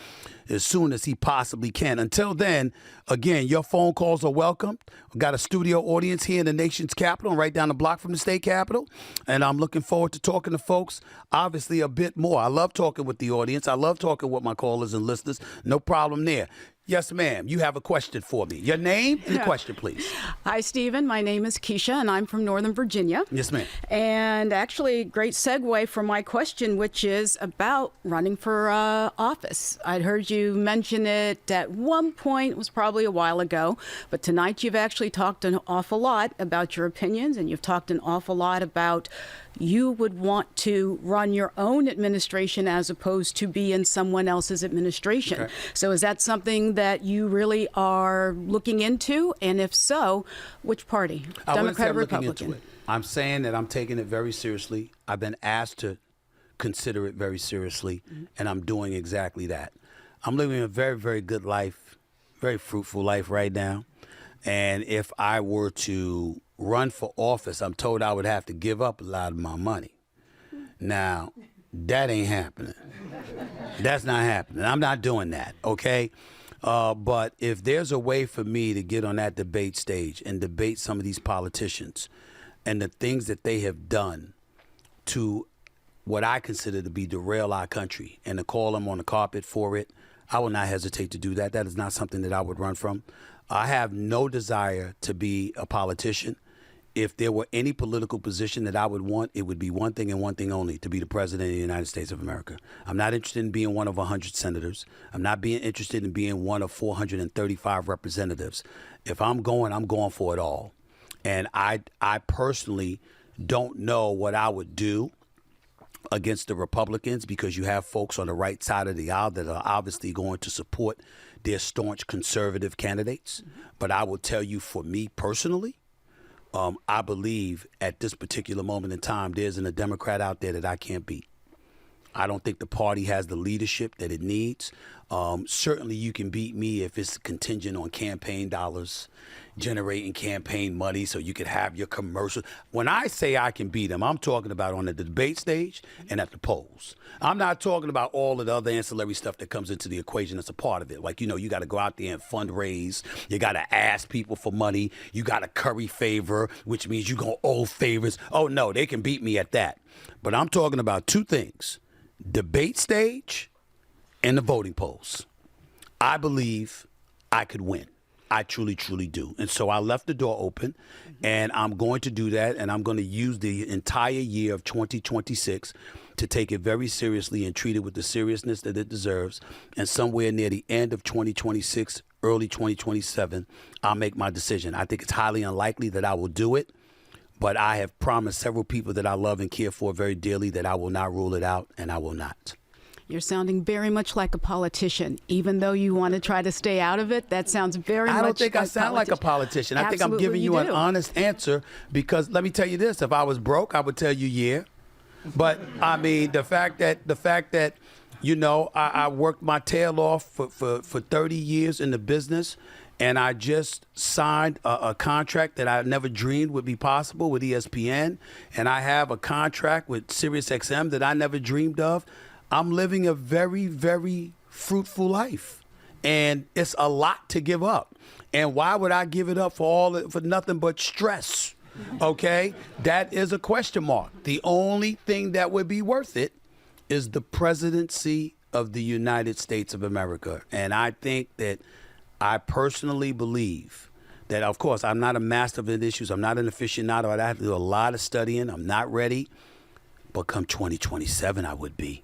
as soon as he possibly can. Until then, again, your phone calls are welcome. We've got a studio audience here in the nation's capital, right down the block from the state capitol. And I'm looking forward to talking to folks, obviously, a bit more. I love talking with the audience. I love talking with my callers and listeners. No problem there. Yes, ma'am. You have a question for me. Your name and the question, please. Hi, Stephen. My name is Keisha, and I'm from Northern Virginia. Yes, ma'am. And actually, great segue for my question, which is about running for office. I'd heard you mention it at one point. It was probably a while ago. But tonight, you've actually talked an awful lot about your opinions, and you've talked an awful lot about you would want to run your own administration as opposed to be in someone else's administration. Okay. So is that something that you really are looking into? And if so, which party? I wouldn't say Democrat I'm or looking Republican? into it. I'm saying that I'm taking it very seriously. I've been asked to consider it very seriously, and I'm doing exactly that. I'm living a very, very good life, very fruitful life right now. And if I were to run for office, I'm told I would have to give up a lot of my money. Now, that ain't happening. That's not happening. I'm not doing that, okay? But if there's a way for me to get on that debate stage and debate some of these politicians and the things that they have done to what I consider to be derail our country and to call them on the carpet for it, I will not hesitate to do that. That is not something that I would run from. I have no desire to be a politician. If there were any political position that I would want, it would be one thing and one thing only, to be the president of the United States of America. I'm not interested in being one of 100 senators. I'm not being interested in being one of 435 representatives. If I'm going for it all. And I personally don't know what I would do against the Republicans, because you have folks on the right side of the aisle that are obviously going to support their staunch conservative candidates. But I will tell you, for me personally, I believe at this particular moment in time, there isn't a Democrat out there that I can't beat. I don't think the party has the leadership that it needs. Certainly you can beat me if it's contingent on campaign dollars, generating campaign money so you could have your commercial. When I say I can beat them, I'm talking about on the debate stage and at the polls. I'm not talking about all of the other ancillary stuff that comes into the equation that's a part of it. Like, you got to go out there and fundraise. You got to ask people for money. You got to curry favor, which means you're going to owe favors. Oh, no, they can beat me at that. But I'm talking about two things: debate stage and the voting polls. I believe I could win. I truly, truly do. And so I left the door open, and I'm going to do that, and I'm going to use the entire year of 2026 to take it very seriously and treat it with the seriousness that it deserves. And somewhere near the end of 2026, early 2027, I'll make my decision. I think it's highly unlikely that I will do it, but I have promised several people that I love and care for very dearly that I will not rule it out, and I will not. You're sounding very much like a politician. Even though you want to try to stay out of it, that sounds very much like I don't think I sound like a politician. I think I'm Absolutely giving you an do. honest answer, because let me tell you this: if I was broke, I would tell you yeah. But I mean, the fact that I worked my tail off for 30 years in the business, and I just signed a contract that I never dreamed would be possible with ESPN, and I have a contract with SiriusXM that I never dreamed of. I'm living a very, very fruitful life, and it's a lot to give up. And why would I give it up for nothing but stress? Okay, that is a question mark. The only thing that would be worth it is the presidency of the United States of America. And I think that I personally believe that, of course, I'm not a master of the issues. I'm not an aficionado. I have to do a lot of studying. I'm not ready. But come 2027, I would be.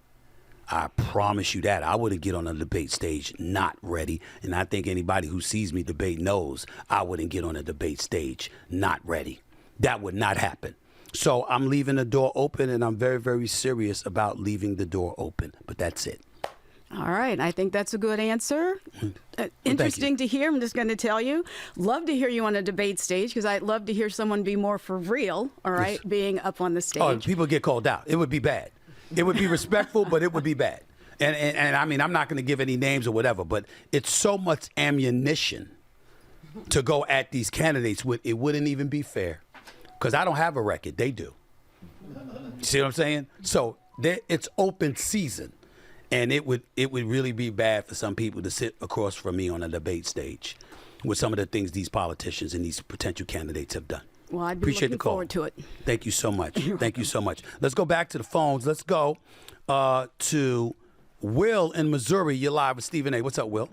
I promise you that. I wouldn't get on a debate stage not ready. And I think anybody who sees me debate knows I wouldn't get on a debate stage not ready. That would not happen. So I'm leaving the door open, and I'm very, very serious about leaving the door open. But that's it. All right. I think that's a good answer. Interesting to hear. I'm just going to tell you. Love to hear you on a debate stage, because I'd love to hear someone be more for real, all right, being up on the stage. Oh, people get called out. It would be bad. It would be respectful, but it would be bad. And I mean, I'm not going to give any names or whatever, but it's so much ammunition to go at these candidates with. It wouldn't even be fair, because I don't have a record. They do. See what I'm saying? So it's open season, and it would really be bad for some people to sit across from me on a debate stage with some of the things these politicians and these potential candidates have done. Well, I'd be Appreciate looking the call. forward to it. Thank you so much. Thank you so much. Let's go back to the phones. Let's go to Will in Missouri. You're live with Stephen A. What's up, Will?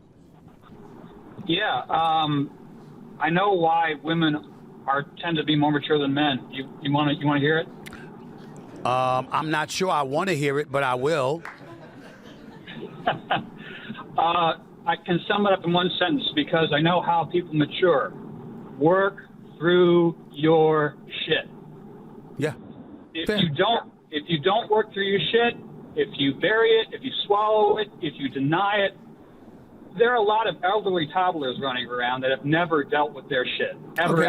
Yeah, I know why women tend to be more mature than men. You want to hear it? I'm not sure I want to hear it, but I will. I can sum it up in one sentence because I know how people mature. Work through your shit. Yeah. If Fair. you don't work through your shit, if you bury it, if you swallow it, if you deny it, there are a lot of elderly toddlers running around that have never dealt with their shit. Ever.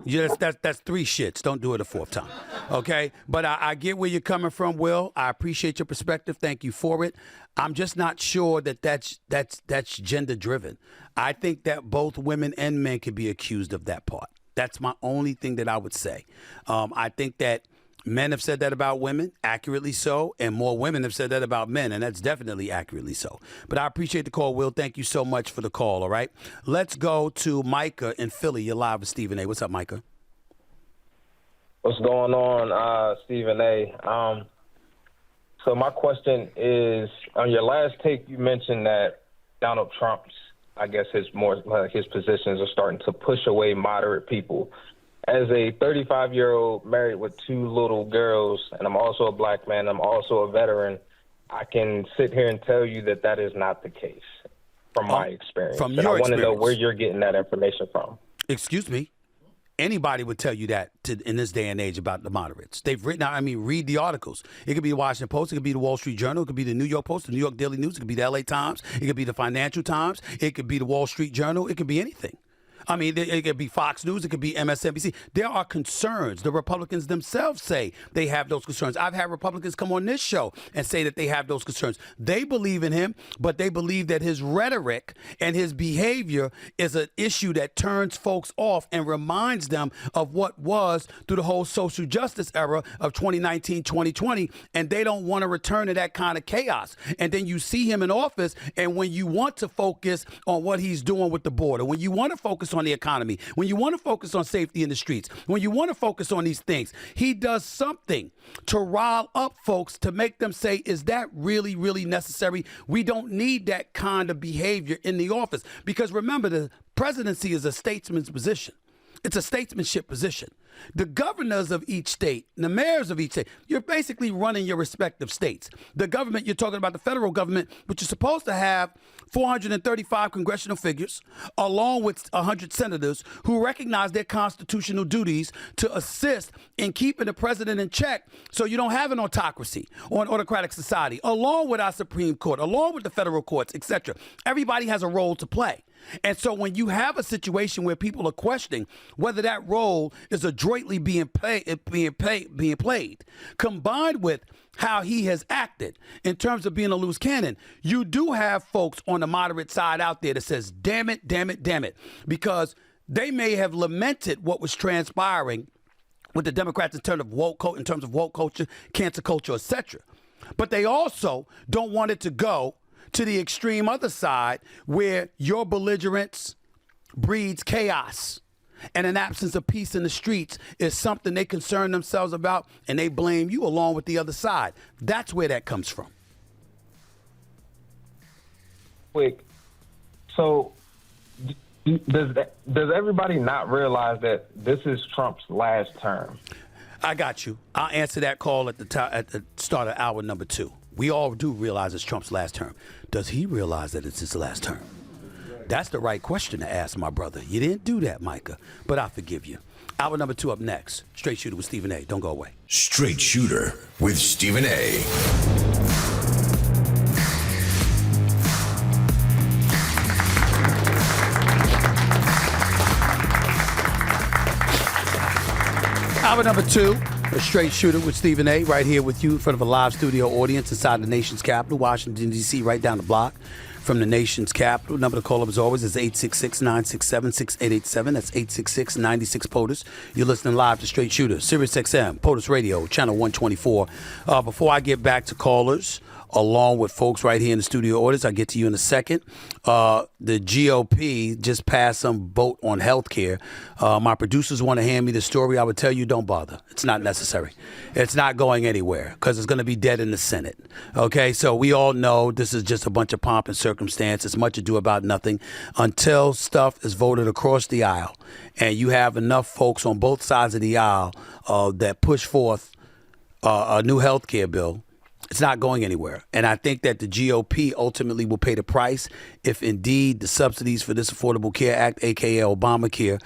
Yeah, that's three shits. Don't do it a fourth time. Okay? But I get where you're coming from, Will. I appreciate your perspective. Thank you for it. I'm just not sure that's gender driven. I think that both women and men could be accused of that part. That's my only thing that I would say. I think that men have said that about women, accurately so, and more women have said that about men, and that's definitely accurately so. But I appreciate the call, Will. Thank you so much for the call, all right? Let's go to Micah in Philly. You're live with Stephen A. What's up, Micah? What's going on, Stephen A.? So my question is, on your last take, you mentioned that Donald Trump's, I guess his positions are starting to push away moderate people. As a 35-year-old married with two little girls, and I'm also a black man, I'm also a veteran, I can sit here and tell you that is not the case from my experience. From and your I want to know experience. where you're getting that information from. Excuse me? Anybody would tell you that in this day and age about the moderates. They've written out, read the articles. It could be the Washington Post. It could be the Wall Street Journal. It could be the New York Post, the New York Daily News. It could be the LA Times. It could be the Financial Times. It could be the Wall Street Journal. It could be anything. It could be Fox News. It could be MSNBC. There are concerns. The Republicans themselves say they have those concerns. I've had Republicans come on this show and say that they have those concerns. They believe in him, but they believe that his rhetoric and his behavior is an issue that turns folks off and reminds them of what was through the whole social justice era of 2019, 2020, and they don't want to return to that kind of chaos. And then you see him in office, and when you want to focus on what he's doing with the border, when you want to focus on the economy, when you want to focus on safety in the streets, when you want to focus on these things, he does something to rile up folks to make them say, is that really, really necessary? We don't need that kind of behavior in the office. Because remember, the presidency is a statesman's position. It's a statesmanship position. The governors of each state, the mayors of each state, you're basically running your respective states. The government, you're talking about the federal government, but you're supposed to have 435 congressional figures, along with 100 senators who recognize their constitutional duties to assist in keeping the president in check so you don't have an autocracy or an autocratic society, along with our Supreme Court, along with the federal courts, etc. Everybody has a role to play. And so when you have a situation where people are questioning whether that role is adroitly being played, combined with how he has acted in terms of being a loose cannon, you do have folks on the moderate side out there that says, damn it, because they may have lamented what was transpiring with the Democrats in terms of woke culture, cancer culture, etc. But they also don't want it to go to the extreme other side where your belligerence breeds chaos and an absence of peace in the streets is something they concern themselves about, and they blame you along with the other side. That's where that comes from. Quick, so does everybody not realize that this is Trump's last term? I got you. I'll answer that call at the start of hour number 2. We all do realize it's Trump's last term. Does he realize that it's his last term? That's the right question to ask, my brother. You didn't do that, Micah, but I forgive you. Hour number 2 up next. Straight Shooter with Stephen A. Don't go away. Straight Shooter with Stephen A. Hour number 2, a Straight Shooter with Stephen A. right here with you in front of a live studio audience inside the nation's capital, Washington, D.C., right down the block from the nation's capital. Number to call up as always is 866-967-6887. That's 866-96-POTUS. You're listening live to Straight Shooter, Sirius XM, POTUS Radio, Channel 124. Before I get back to callers, along with folks right here in the studio audience, I'll get to you in a second. The GOP just passed some vote on health care. My producers want to hand me the story. I would tell you, don't bother. It's not necessary. It's not going anywhere because it's going to be dead in the Senate. Okay, so we all know this is just a bunch of pomp and circumstance. It's much ado about nothing until stuff is voted across the aisle and you have enough folks on both sides of the aisle that push forth a new health care bill. It's not going anywhere. And I think that the GOP ultimately will pay the price if indeed the subsidies for this Affordable Care Act, a.k.a. Obamacare,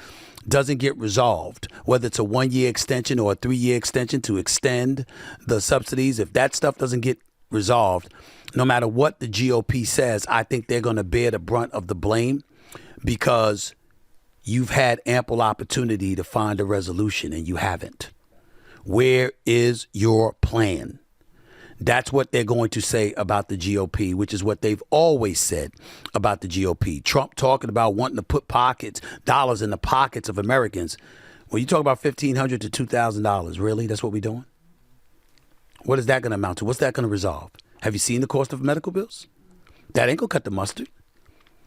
doesn't get resolved, whether it's a 1-year extension or a 3-year extension to extend the subsidies. If that stuff doesn't get resolved, no matter what the GOP says, I think they're going to bear the brunt of the blame because you've had ample opportunity to find a resolution and you haven't. Where is your plan? That's what they're going to say about the GOP, which is what they've always said about the GOP. Trump talking about wanting to put dollars in the pockets of Americans. When you talk about $1,500 to $2,000, really? That's what we're doing? What is that going to amount to? What's that going to resolve? Have you seen the cost of medical bills? That ain't going to cut the mustard.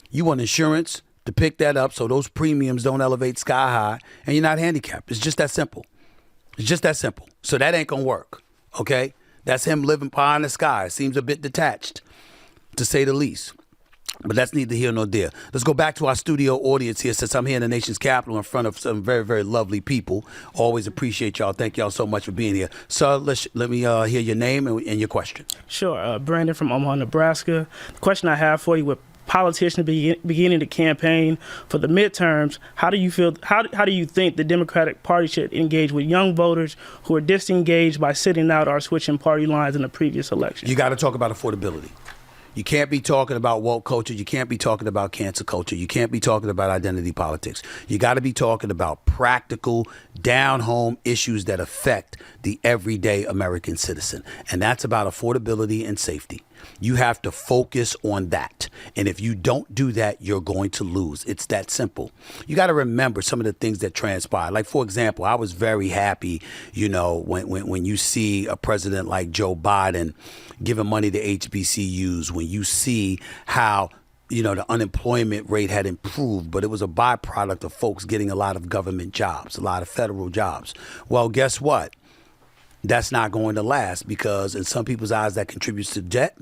You want insurance to pick that up so those premiums don't elevate sky high and you're not handicapped. It's just that simple. It's just that simple. So that ain't going to work, okay? That's him living pie in the sky. Seems a bit detached, to say the least. But that's neither here nor there. Let's go back to our studio audience here, since I'm here in the nation's capital in front of some very, very lovely people. Always appreciate y'all. Thank y'all so much for being here. Sir, let me hear your name and your question. Sure. Brandon from Omaha, Nebraska. The question I have for you, with politicians beginning to campaign for the midterms, how do you feel? How do you think the Democratic Party should engage with young voters who are disengaged by sitting out or switching party lines in the previous election? You got to talk about affordability. You can't be talking about woke culture. You can't be talking about cancer culture. You can't be talking about identity politics. You got to be talking about practical, down-home issues that affect the everyday American citizen. And that's about affordability and safety. You have to focus on that. And if you don't do that, you're going to lose. It's that simple. You got to remember some of the things that transpired. Like, for example, I was very happy, when you see a president like Joe Biden giving money to HBCUs, when you see how the unemployment rate had improved, but it was a byproduct of folks getting a lot of government jobs, a lot of federal jobs. Well, guess what? That's not going to last because in some people's eyes that contributes to debt,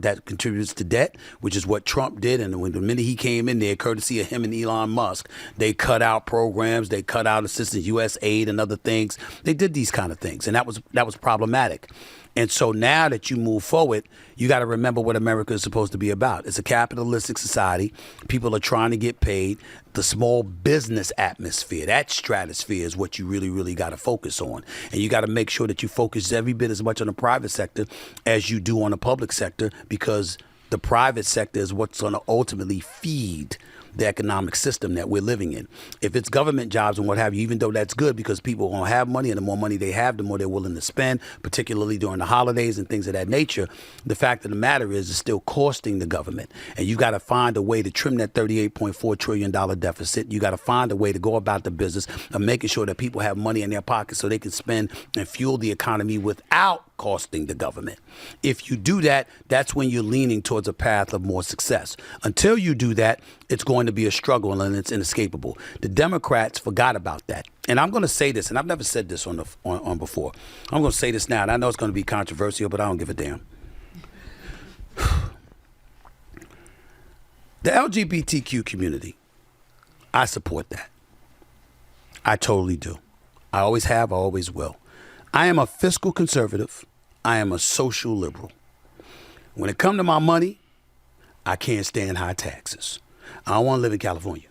which is what Trump did. And when the minute he came in there, courtesy of him and Elon Musk, they cut out programs, they cut out assistance, U.S. aid and other things. They did these kind of things, and that was problematic. And so now that you move forward, you got to remember what America is supposed to be about. It's a capitalistic society. People are trying to get paid. The small business atmosphere, that stratosphere is what you really, really got to focus on. And you got to make sure that you focus every bit as much on the private sector as you do on the public sector, because the private sector is what's going to ultimately feed the economic system that we're living in. If it's government jobs and what have you, even though that's good because people are going to have money, and the more money they have, the more they're willing to spend, particularly during the holidays and things of that nature, the fact of the matter is it's still costing the government. And you got to find a way to trim that $38.4 trillion deficit. You got to find a way to go about the business of making sure that people have money in their pockets so they can spend and fuel the economy without costing the government. If you do that, that's when you're leaning towards a path of more success. Until you do that, it's going to be a struggle and it's inescapable. The Democrats forgot about that. And I'm going to say this, and I've never said this on before. I'm going to say this now, and I know it's going to be controversial, but I don't give a damn. The LGBTQ community, I support that. I totally do. I always have, I always will. I am a fiscal conservative. I am a social liberal. When it comes to my money, I can't stand high taxes. I don't want to live in California.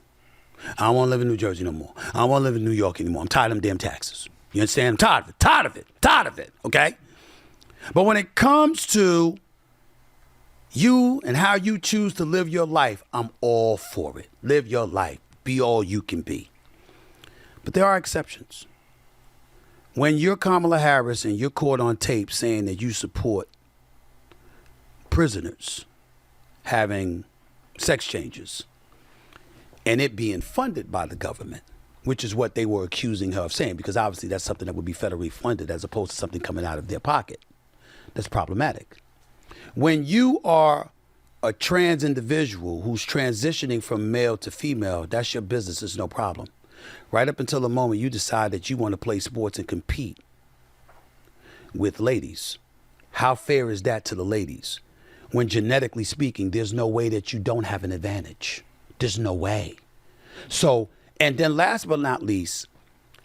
I don't want to live in New Jersey no more. I don't want to live in New York anymore. I'm tired of them damn taxes. You understand? I'm tired of it, okay? But when it comes to you and how you choose to live your life, I'm all for it. Live your life. Be all you can be. But there are exceptions. When you're Kamala Harris and you're caught on tape saying that you support prisoners having sex changes, and it being funded by the government, which is what they were accusing her of saying, because obviously that's something that would be federally funded as opposed to something coming out of their pocket. That's problematic. When you are a trans individual who's transitioning from male to female, that's your business. It's no problem. Right up until the moment you decide that you want to play sports and compete with ladies. How fair is that to the ladies? When genetically speaking, there's no way that you don't have an advantage. There's no way. So, and then last but not least,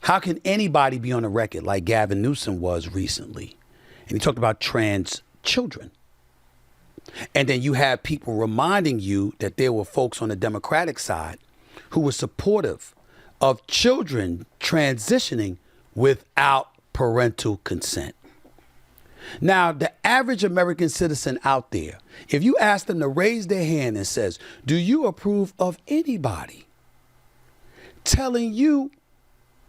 how can anybody be on a record like Gavin Newsom was recently? And he talked about trans children. And then you have people reminding you that there were folks on the Democratic side who were supportive of children transitioning without parental consent. Now, the average American citizen out there, if you ask them to raise their hand and says, do you approve of anybody telling you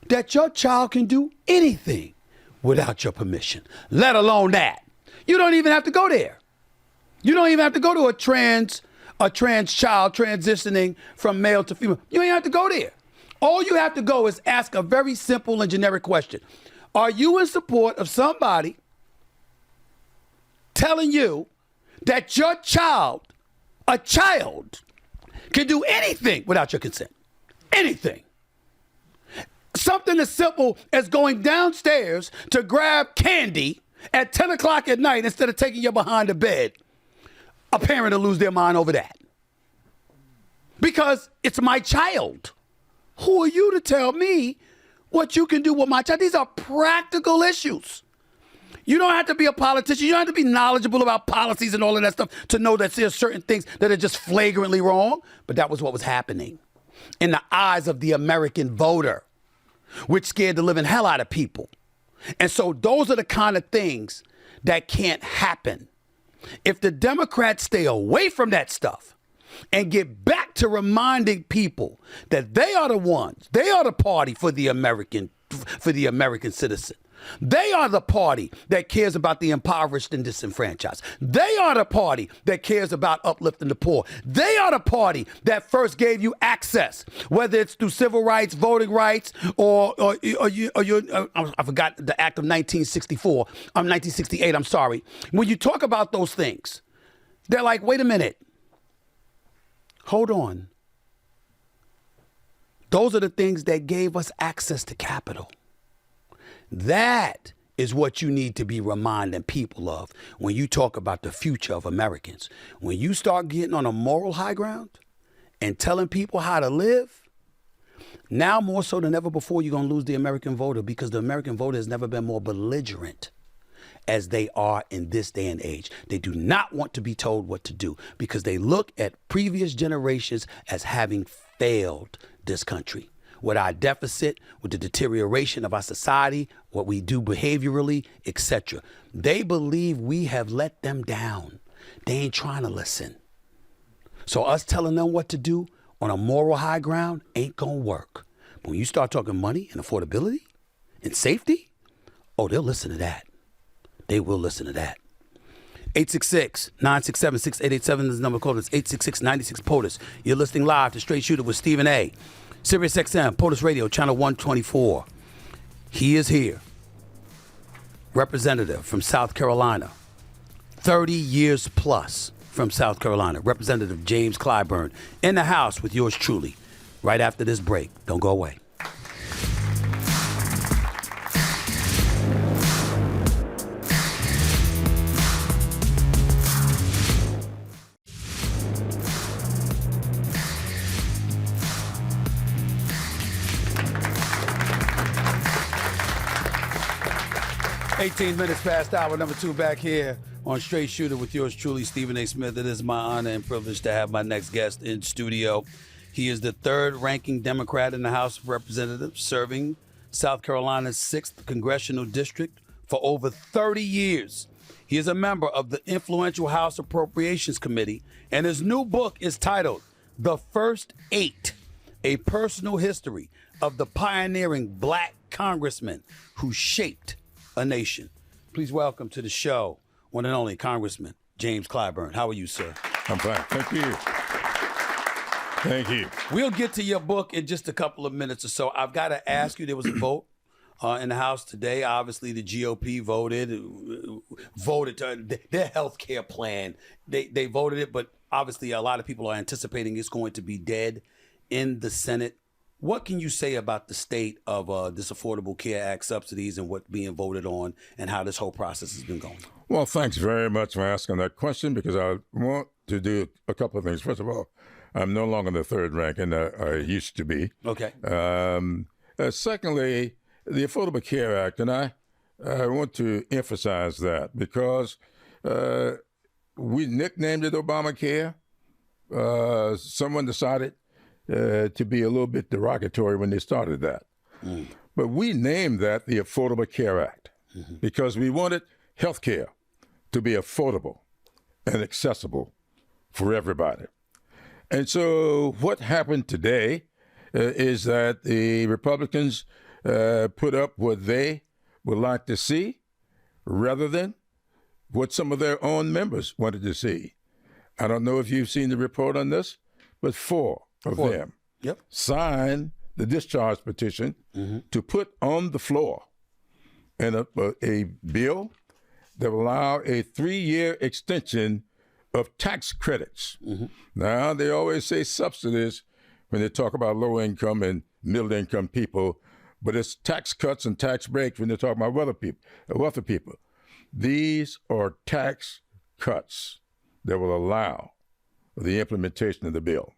that your child can do anything without your permission, let alone that? You don't even have to go there. You don't even have to go to a trans child transitioning from male to female. You don't even have to go there. All you have to go is ask a very simple and generic question. Are you in support of somebody telling you that your child, a child, can do anything without your consent? Anything. Something as simple as going downstairs to grab candy at 10 o'clock at night instead of taking you behind the bed. A parent will lose their mind over that. Because it's my child. Who are you to tell me what you can do with my child? These are practical issues. You don't have to be a politician. You don't have to be knowledgeable about policies and all of that stuff to know that there's certain things that are just flagrantly wrong. But that was what was happening in the eyes of the American voter, which scared the living hell out of people. And so those are the kind of things that can't happen. If the Democrats stay away from that stuff and get back to reminding people that they are the ones, they are the party for the American citizen. They are the party that cares about the impoverished and disenfranchised. They are the party that cares about uplifting the poor. They are the party that first gave you access, whether it's through civil rights, voting rights, or I forgot the act of 1968, I'm sorry. When you talk about those things, they're like, wait a minute. Hold on. Those are the things that gave us access to capital. That is what you need to be reminding people of when you talk about the future of Americans. When you start getting on a moral high ground and telling people how to live, now more so than ever before, you're going to lose the American voter, because the American voter has never been more belligerent as they are in this day and age. They do not want to be told what to do because they look at previous generations as having failed this country. With our deficit, with the deterioration of our society, what we do behaviorally, etc. They believe we have let them down. They ain't trying to listen. So us telling them what to do on a moral high ground ain't gonna work. But when you start talking money and affordability and safety, oh, they'll listen to that. They will listen to that. 866-967-6887 is the number. Call us 866-96-POTUS. You're listening live to Straight Shooter with Stephen A. Sirius XM, POTUS Radio, channel 124. He is here. Representative from South Carolina. 30 years plus from South Carolina. Representative James Clyburn in the house with yours truly. Right after this break. Don't go away. $18 minutes past hour number 2 back here on Straight Shooter with yours truly, Stephen A. Smith. It is my honor and privilege to have my next guest in studio. He is the third-ranking Democrat in the House of Representatives, serving South Carolina's 6th Congressional District for over 30 years. He is a member of the influential House Appropriations Committee, and his new book is titled The First 8, A Personal History of the Pioneering Black Congressman Who Shaped a Nation. Please welcome to the show, one and only Congressman James Clyburn. How are you, sir? I'm fine. Thank you. Thank you. We'll get to your book in just a couple of minutes or so. I've got to ask you, there was a vote in the House today. Obviously, the GOP voted their health care plan. They voted it, but obviously a lot of people are anticipating it's going to be dead in the Senate. What can you say about the state of this Affordable Care Act subsidies and what's being voted on and how this whole process has been going? Well, thanks very much for asking that question, because I want to do a couple of things. First of all, I'm no longer in the third rank, and I used to be. Okay. Secondly, the Affordable Care Act, and I want to emphasize that because we nicknamed it Obamacare. Someone decided to be a little bit derogatory when they started that. But we named that the Affordable Care Act because we wanted health care to be affordable and accessible for everybody. And so what happened today is that the Republicans put up what they would like to see rather than what some of their own members wanted to see. I don't know if you've seen the report on this, but four of them signed the discharge petition to put on the floor a bill that will allow a 3-year extension of tax credits. Now, they always say subsidies when they talk about low-income and middle-income people, but it's tax cuts and tax breaks when they talk about wealthy people. These are tax cuts that will allow the implementation of the bill.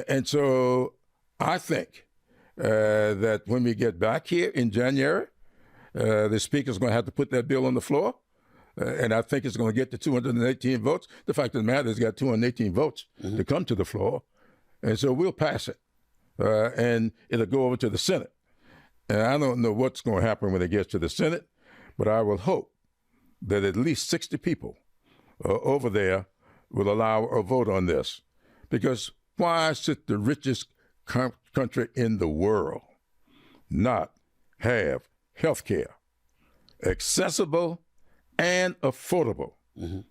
And so I think that when we get back here in January, the Speaker's going to have to put that bill on the floor. And I think it's going to get to 218 votes. The fact of the matter is, it's got 218 votes to come to the floor. And so we'll pass it. And it'll go over to the Senate. And I don't know what's going to happen when it gets to the Senate, but I will hope that at least 60 people over there will allow a vote on this. Because why should the richest country in the world not have health care accessible and affordable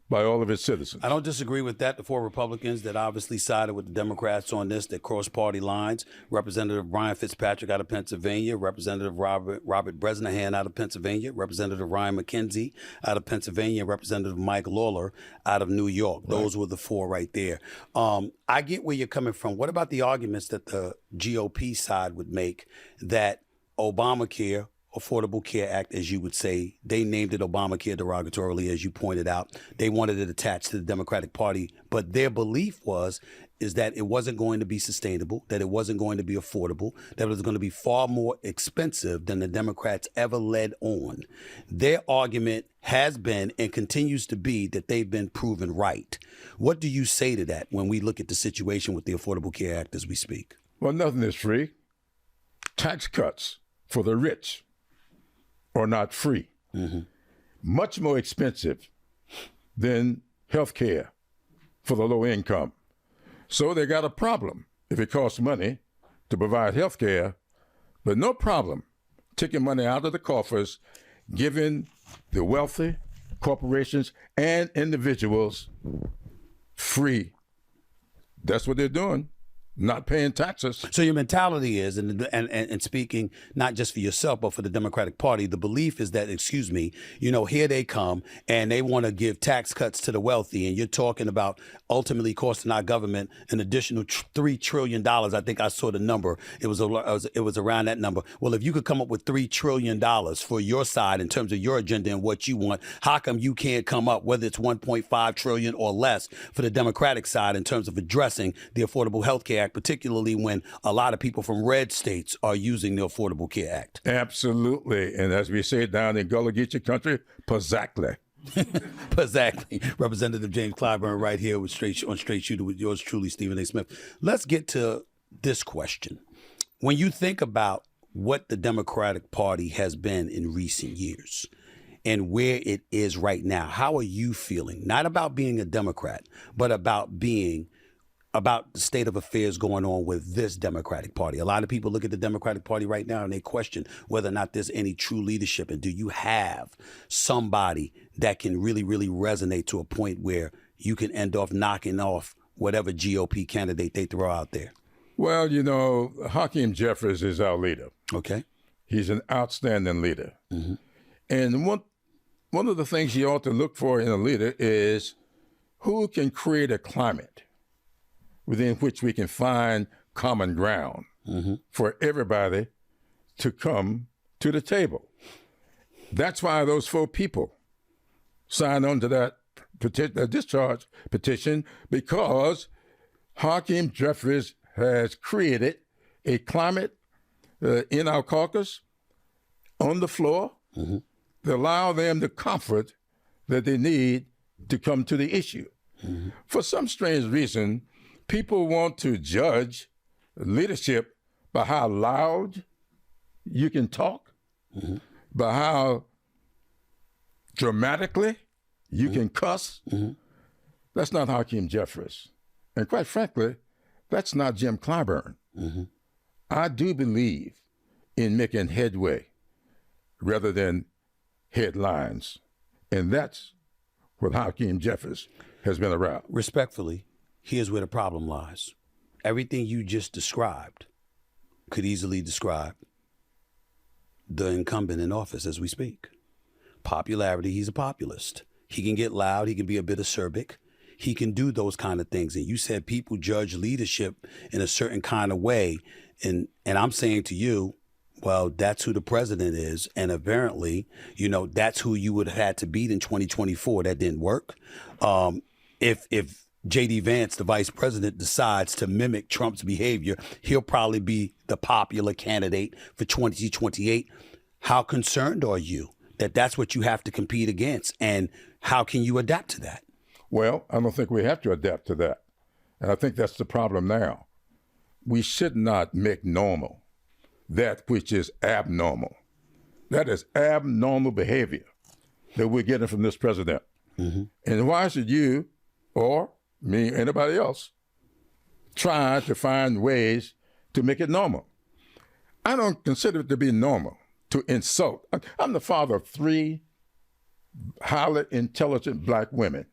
by all of its citizens? I don't disagree with that. The four Republicans that obviously sided with the Democrats on this, that crossed party lines, Representative Brian Fitzpatrick out of Pennsylvania, Representative Robert Bresnahan out of Pennsylvania, Representative Ryan McKenzie out of Pennsylvania, and Representative Mike Lawler out of New York. Right. Those were the four right there. I get where you're coming from. What about the arguments that the GOP side would make that Obamacare, Affordable Care Act, as you would say, they named it Obamacare derogatorily, as you pointed out. They wanted it attached to the Democratic Party, but their belief is that it wasn't going to be sustainable, that it wasn't going to be affordable, that it was going to be far more expensive than the Democrats ever led on. Their argument has been and continues to be that they've been proven right. What do you say to that when we look at the situation with the Affordable Care Act as we speak? Well, nothing is free. Tax cuts for the rich are not free. Much more expensive than health care for the low income. So they got a problem if it costs money to provide health care, but no problem taking money out of the coffers, giving the wealthy, corporations, and individuals free. That's what they're doing. Not paying taxes. So your mentality is, and speaking not just for yourself, but for the Democratic Party, the belief is that, here they come and they want to give tax cuts to the wealthy. And you're talking about ultimately costing our government an additional $3 trillion. I think I saw the number. It was around that number. Well, if you could come up with $3 trillion for your side in terms of your agenda and what you want, how come you can't come up, whether it's $1.5 trillion or less, for the Democratic side in terms of addressing the Affordable Health Care Act, particularly when a lot of people from red states are using the Affordable Care Act? Absolutely. And as we say down in Gullah Geechee country, exactly. Exactly. Representative James Clyburn right here with Straight Shooter with yours truly, Stephen A. Smith. Let's get to this question. When you think about what the Democratic Party has been in recent years and where it is right now, how are you feeling? Not about being a Democrat, but about the state of affairs going on with this Democratic Party. A lot of people look at the Democratic Party right now and they question whether or not there's any true leadership. And do you have somebody that can really, really resonate to a point where you can end off knocking off whatever GOP candidate they throw out there? Well, you know, Hakeem Jeffries is our leader. Okay. He's an outstanding leader. And one of the things you ought to look for in a leader is who can create a climate within which we can find common ground for everybody to come to the table. That's why those 4 people signed on to that discharge petition, because Hakeem Jeffries has created a climate in our caucus, on the floor, to allow them the comfort that they need to come to the issue. For some strange reason, people want to judge leadership by how loud you can talk, by how dramatically you can cuss. That's not Hakeem Jeffries. And quite frankly, that's not Jim Clyburn. I do believe in making headway rather than headlines. And that's what Hakeem Jeffries has been around. Respectfully, here's where the problem lies. Everything you just described could easily describe the incumbent in office as we speak. Popularity, he's a populist. He can get loud, he can be a bit acerbic. He can do those kind of things. And you said people judge leadership in a certain kind of way. And I'm saying to you, well, that's who the president is. And apparently, you know, that's who you would have had to beat in 2024. That didn't work. If J.D. Vance, the vice president, decides to mimic Trump's behavior, he'll probably be the popular candidate for 2028. How concerned are you that that's what you have to compete against? And how can you adapt to that? Well, I don't think we have to adapt to that. And I think that's the problem now. We should not make normal that which is abnormal. That is abnormal behavior that we're getting from this president. And why should you or me, anybody else, try to find ways to make it normal? I don't consider it to be normal to insult. I'm the father of 3 highly intelligent black women.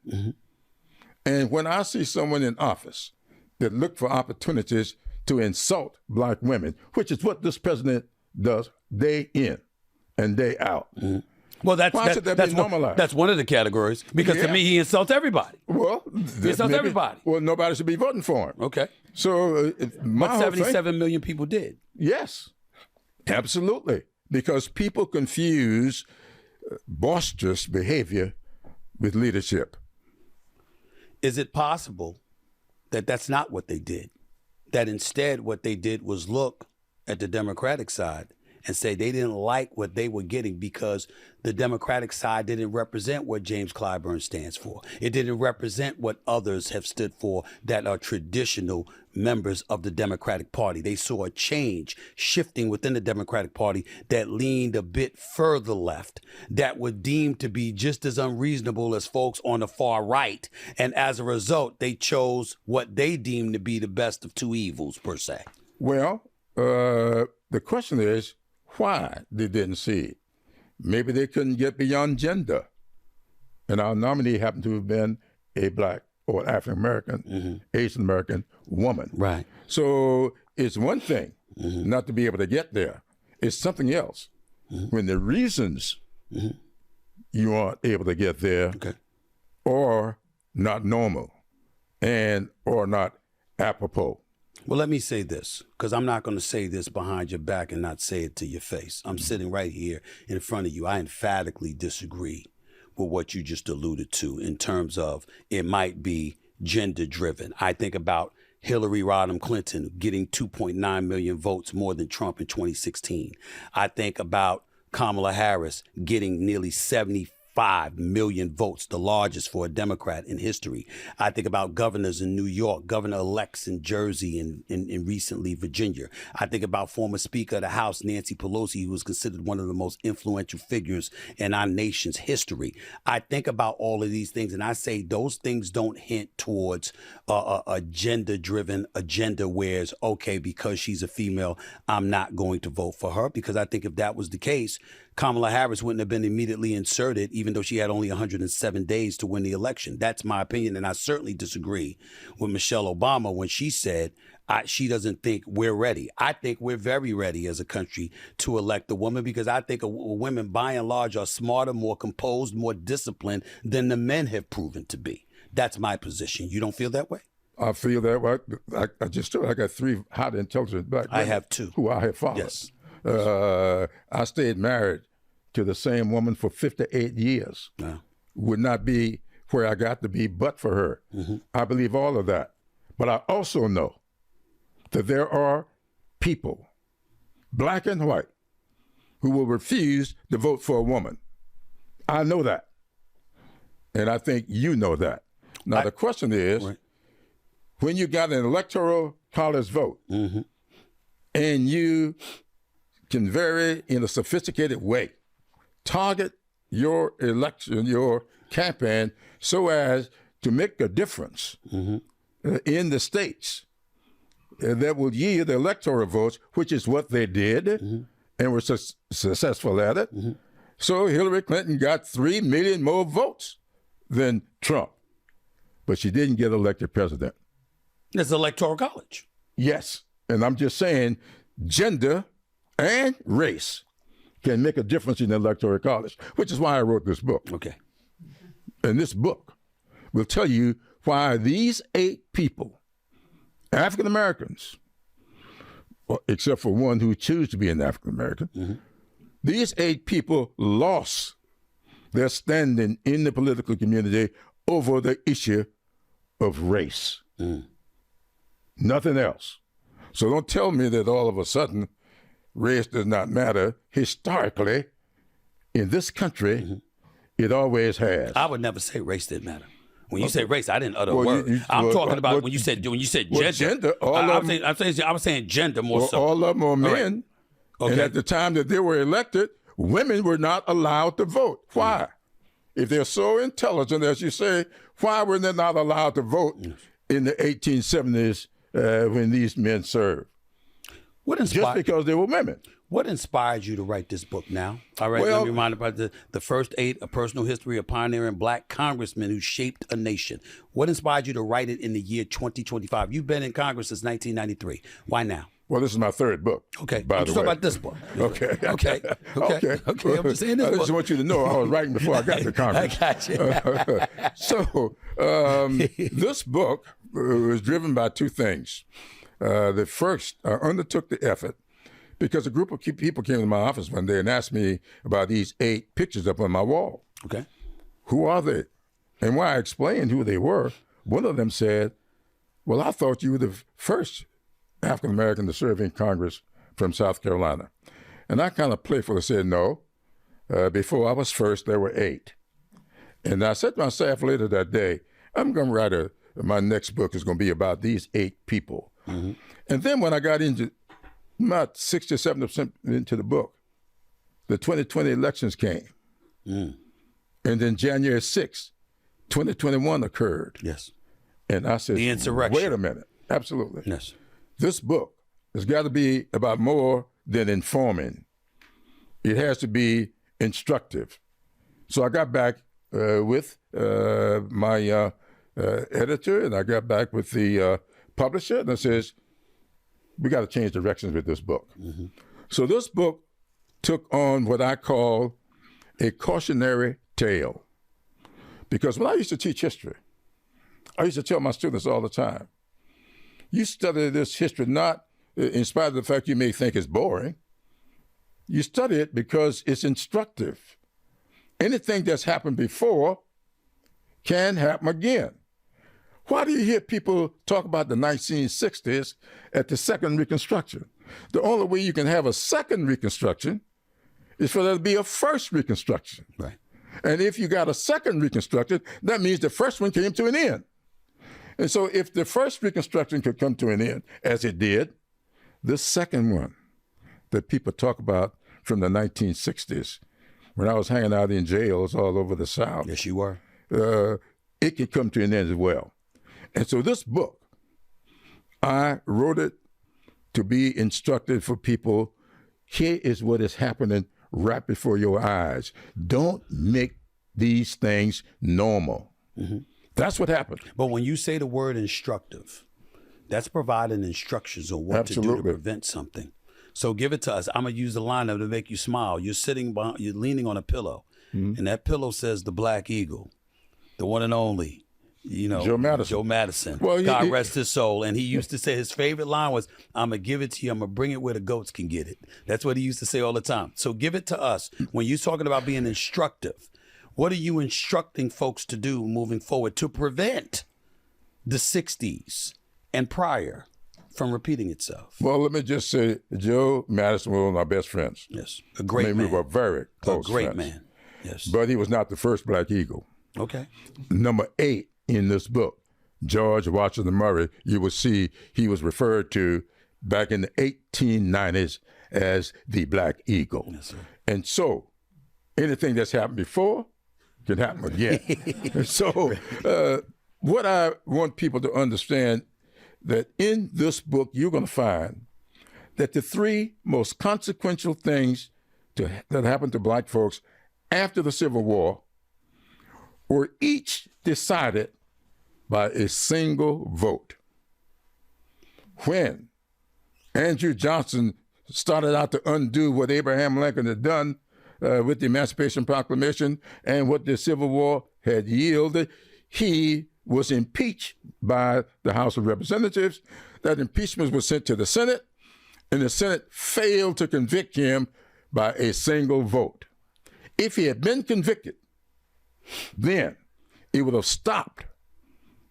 And when I see someone in office that look for opportunities to insult black women, which is what this president does day in and day out. Well, that's normalized? That's one of the categories, because to me, he insults everybody. Well, he insults everybody. Well, nobody should be voting for him. Okay. So but 77 million people did. Yes, absolutely. Because people confuse boisterous behavior with leadership. Is it possible that that's not what they did? That instead what they did was look at the Democratic side and say they didn't like what they were getting because the Democratic side didn't represent what James Clyburn stands for. It didn't represent what others have stood for that are traditional members of the Democratic Party. They saw a change shifting within the Democratic Party that leaned a bit further left, that were deemed to be just as unreasonable as folks on the far right. And as a result, they chose what they deemed to be the best of 2 evils, per se. Well, the question is why they didn't see it. Maybe they couldn't get beyond gender. And our nominee happened to have been a black or African-American, Asian-American woman. Right. So it's one thing not to be able to get there. It's something else when the reasons you aren't able to get there are not normal and or not apropos. Well, let me say this, because I'm not going to say this behind your back and not say it to your face. I'm sitting right here in front of you. I emphatically disagree with what you just alluded to in terms of it might be gender driven. I think about Hillary Rodham Clinton getting 2.9 million votes more than Trump in 2016. I think about Kamala Harris getting nearly 75 million votes, the largest for a Democrat in history. I think about governors in New York, governor-elects in Jersey and recently Virginia. I think about former Speaker of the House, Nancy Pelosi, who was considered one of the most influential figures in our nation's history. I think about all of these things, and I say those things don't hint towards a gender-driven agenda where it's, okay, because she's a female, I'm not going to vote for her. Because I think if that was the case, Kamala Harris wouldn't have been immediately inserted, even though she had only 107 days to win the election. That's my opinion, and I certainly disagree with Michelle Obama when she said she doesn't think we're ready. I think we're very ready as a country to elect a woman because I think women, by and large, are smarter, more composed, more disciplined than the men have proven to be. That's my position. You don't feel that way? I feel that way. I just told you, I got 3 highly intelligent black women. I have 2. Who I have followed. Yes. I stayed married to the same woman for 58 years. Would not be where I got to be but for her. Mm-hmm. I believe all of that. But I also know that there are people, black and white, who will refuse to vote for a woman. I know that. And I think you know that. Now, the question is, when you got an electoral college vote, mm-hmm. and you can very, in a sophisticated way, target your election, your campaign, so as to make a difference mm-hmm. In the states that will yield electoral votes, which is what they did, mm-hmm. and were successful at it. Mm-hmm. So Hillary Clinton got 3 million more votes than Trump, but she didn't get elected president. It's electoral college. Yes, and I'm just saying gender and race can make a difference in the electoral college, which is why I wrote this book. Okay. And this book will tell you why these 8 people, African Americans, except for one who chose to be an African American, mm-hmm. these 8 people lost their standing in the political community over the issue of race. Mm. Nothing else. So don't tell me that all of a sudden race does not matter. Historically, in this country, mm-hmm. it always has. I would never say race didn't matter. When you say race, I didn't utter a word. I'm talking about when you said gender. I was saying gender more so. All of them are men. Right. Okay. And at the time that they were elected, women were not allowed to vote. Why? Mm-hmm. If they're so intelligent, as you say, why were they not allowed to vote in the 1870s when these men served? Just because they were women. What inspired you to write this book now? All right, let me remind about the first 8, A Personal History of Pioneering Black Congressmen Who Shaped a Nation. What inspired you to write it in the year 2025? You've been in Congress since 1993. Why now? Well, this is my 3rd book. Okay, I'm just talking about this book. Okay. Okay. I'm just saying this book. I just want you to know I was writing before I got to Congress. I got you. So this book was driven by 2 things. The first, I undertook the effort because a group of people came to my office one day and asked me about these 8 pictures up on my wall. Okay. Who are they? And when I explained who they were, one of them said, well, I thought you were the first African-American to serve in Congress from South Carolina. And I kind of playfully said, no. Before I was first, there were 8. And I said to my staff later that day, I'm going to write my next book is going to be about these 8 people. Mm-hmm. And then when I got into about 60 or 70% into the book, the 2020 elections came. Mm. And then January 6th, 2021 occurred. Yes. And I said, the insurrection. Wait a minute. Absolutely. Yes. This book has got to be about more than informing. It has to be instructive. So I got back with my editor, and I got back with the publisher, and I says, we got to change directions with this book. Mm-hmm. So this book took on what I call a cautionary tale. Because when I used to teach history, I used to tell my students all the time, you study this history not in spite of the fact you may think it's boring. You study it because it's instructive. Anything that's happened before can happen again. Why do you hear people talk about the 1960s at the second Reconstruction? The only way you can have a second Reconstruction is for there to be a first Reconstruction. Right. And if you got a second Reconstruction, that means the first one came to an end. And so if the first Reconstruction could come to an end, as it did, the second one that people talk about from the 1960s, when I was hanging out in jails all over the South. Yes, you were. It could come to an end as well. And so this book, I wrote it to be instructive for people. Here is what is happening right before your eyes. Don't make these things normal. That's what happened. But when you say the word instructive, that's providing instructions on what to do to prevent something. So give it to us. I'm gonna use the line to make you smile. You're you're leaning on a pillow, and that pillow says the Black Eagle, the one and only, Joe Madison. Well, God rest his soul. And he used to say his favorite line was, "I'm gonna give it to you. I'm gonna bring it where the goats can get it." That's what he used to say all the time. So give it to us. When you're talking about being instructive, what are you instructing folks to do moving forward to prevent the 60s and prior from repeating itself? Well, let me just say, Joe Madison was one of my best friends. Yes, a great man. We were very close friends. Man. Yes. But he was not the first Black Eagle. Okay. Number 8 in this book, George Washington Murray, you will see he was referred to back in the 1890s as the Black Eagle. Yes, sir. And so anything that's happened before can happen again. So what I want people to understand, that in this book, you're going to find that the 3 most consequential things that happened to Black folks after the Civil War were each decided by a single vote. When Andrew Johnson started out to undo what Abraham Lincoln had done with the Emancipation Proclamation and what the Civil War had yielded, he was impeached by the House of Representatives. That impeachment was sent to the Senate, and the Senate failed to convict him by a single vote. If he had been convicted, then it would have stopped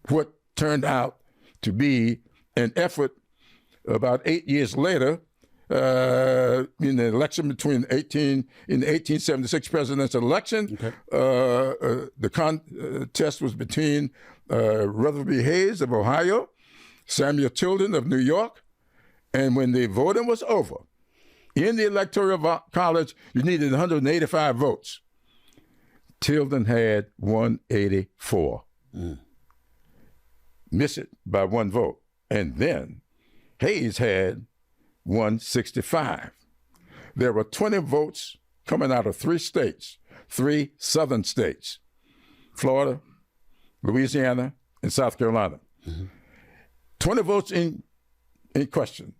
what turned out to be an effort about 8 years later in the election in the 1876 presidential election. Okay. The contest was between Rutherford B. Hayes of Ohio, Samuel Tilden of New York, and when the voting was over, in the Electoral College, you needed 185 votes. Tilden had 184. Missed it by 1 vote. And then Hayes had 165. There were 20 votes coming out of 3 states, 3 southern states, Florida, Louisiana, and South Carolina. 20 votes in question.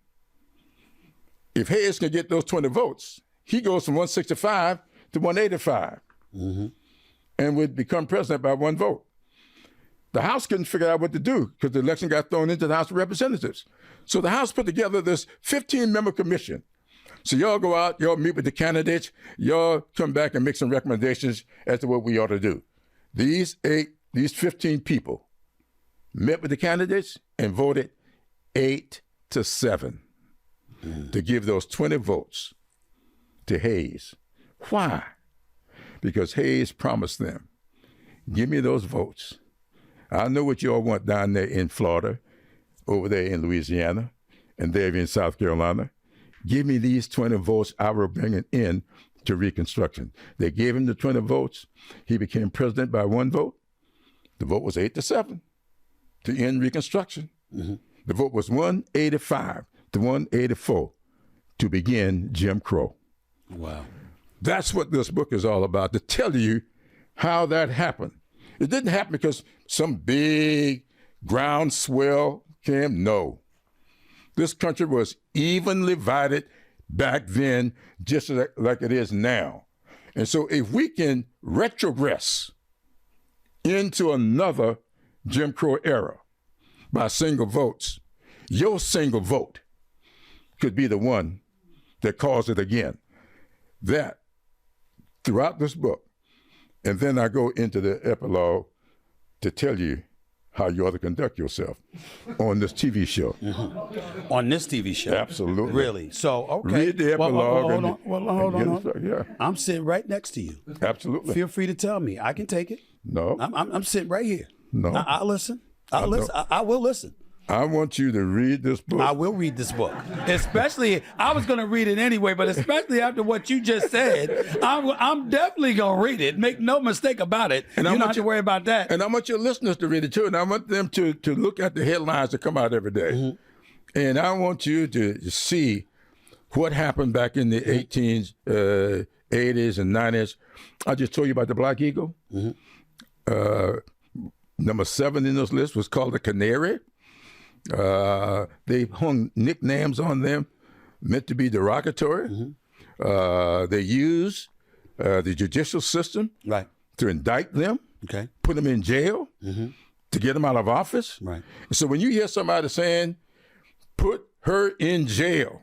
If Hayes can get those 20 votes, he goes from 165 to 185 and would become president by 1 vote. The House couldn't figure out what to do because the election got thrown into the House of Representatives. So the House put together this 15-member commission. So y'all go out, y'all meet with the candidates, y'all come back and make some recommendations as to what we ought to do. These 15 people met with the candidates and voted 8-7 to give those 20 votes to Hayes. Why? Because Hayes promised them, give me those votes. I know what you all want down there in Florida, over there in Louisiana, and there in South Carolina. Give me these 20 votes, I will bring it in to Reconstruction. They gave him the 20 votes. He became president by 1 vote. The vote was 8-7 to end Reconstruction. The vote was 185 to 184 to begin Jim Crow. Wow. That's what this book is all about, to tell you how that happened. It didn't happen because some big groundswell came. No. This country was evenly divided back then, just like it is now. And so if we can retrogress into another Jim Crow era by single votes, your single vote could be the one that caused it again. That, throughout this book, and then I go into the epilogue to tell you how you ought to conduct yourself on this TV show. On this TV show? Absolutely. Really? So, okay. Read the epilogue. Hold on. Yeah. I'm sitting right next to you. Absolutely. Feel free to tell me. I can take it. No. I'm sitting right here. No. I'll listen. I'll listen. I will listen. I want you to read this book. I will read this book. Especially, I was going to read it anyway, but especially after what you just said, I'm definitely going to read it. Make no mistake about it. And you don't have to worry about that. And I want your listeners to read it too. And I want them to look at the headlines that come out every day. And I want you to see what happened back in the 1880s and 90s I just told you about the Black Eagle. Number 7 in this list was called the Canary. They hung nicknames on them meant to be derogatory. They used the judicial system to indict them, put them in jail, to get them out of office. So when you hear somebody saying, put her in jail,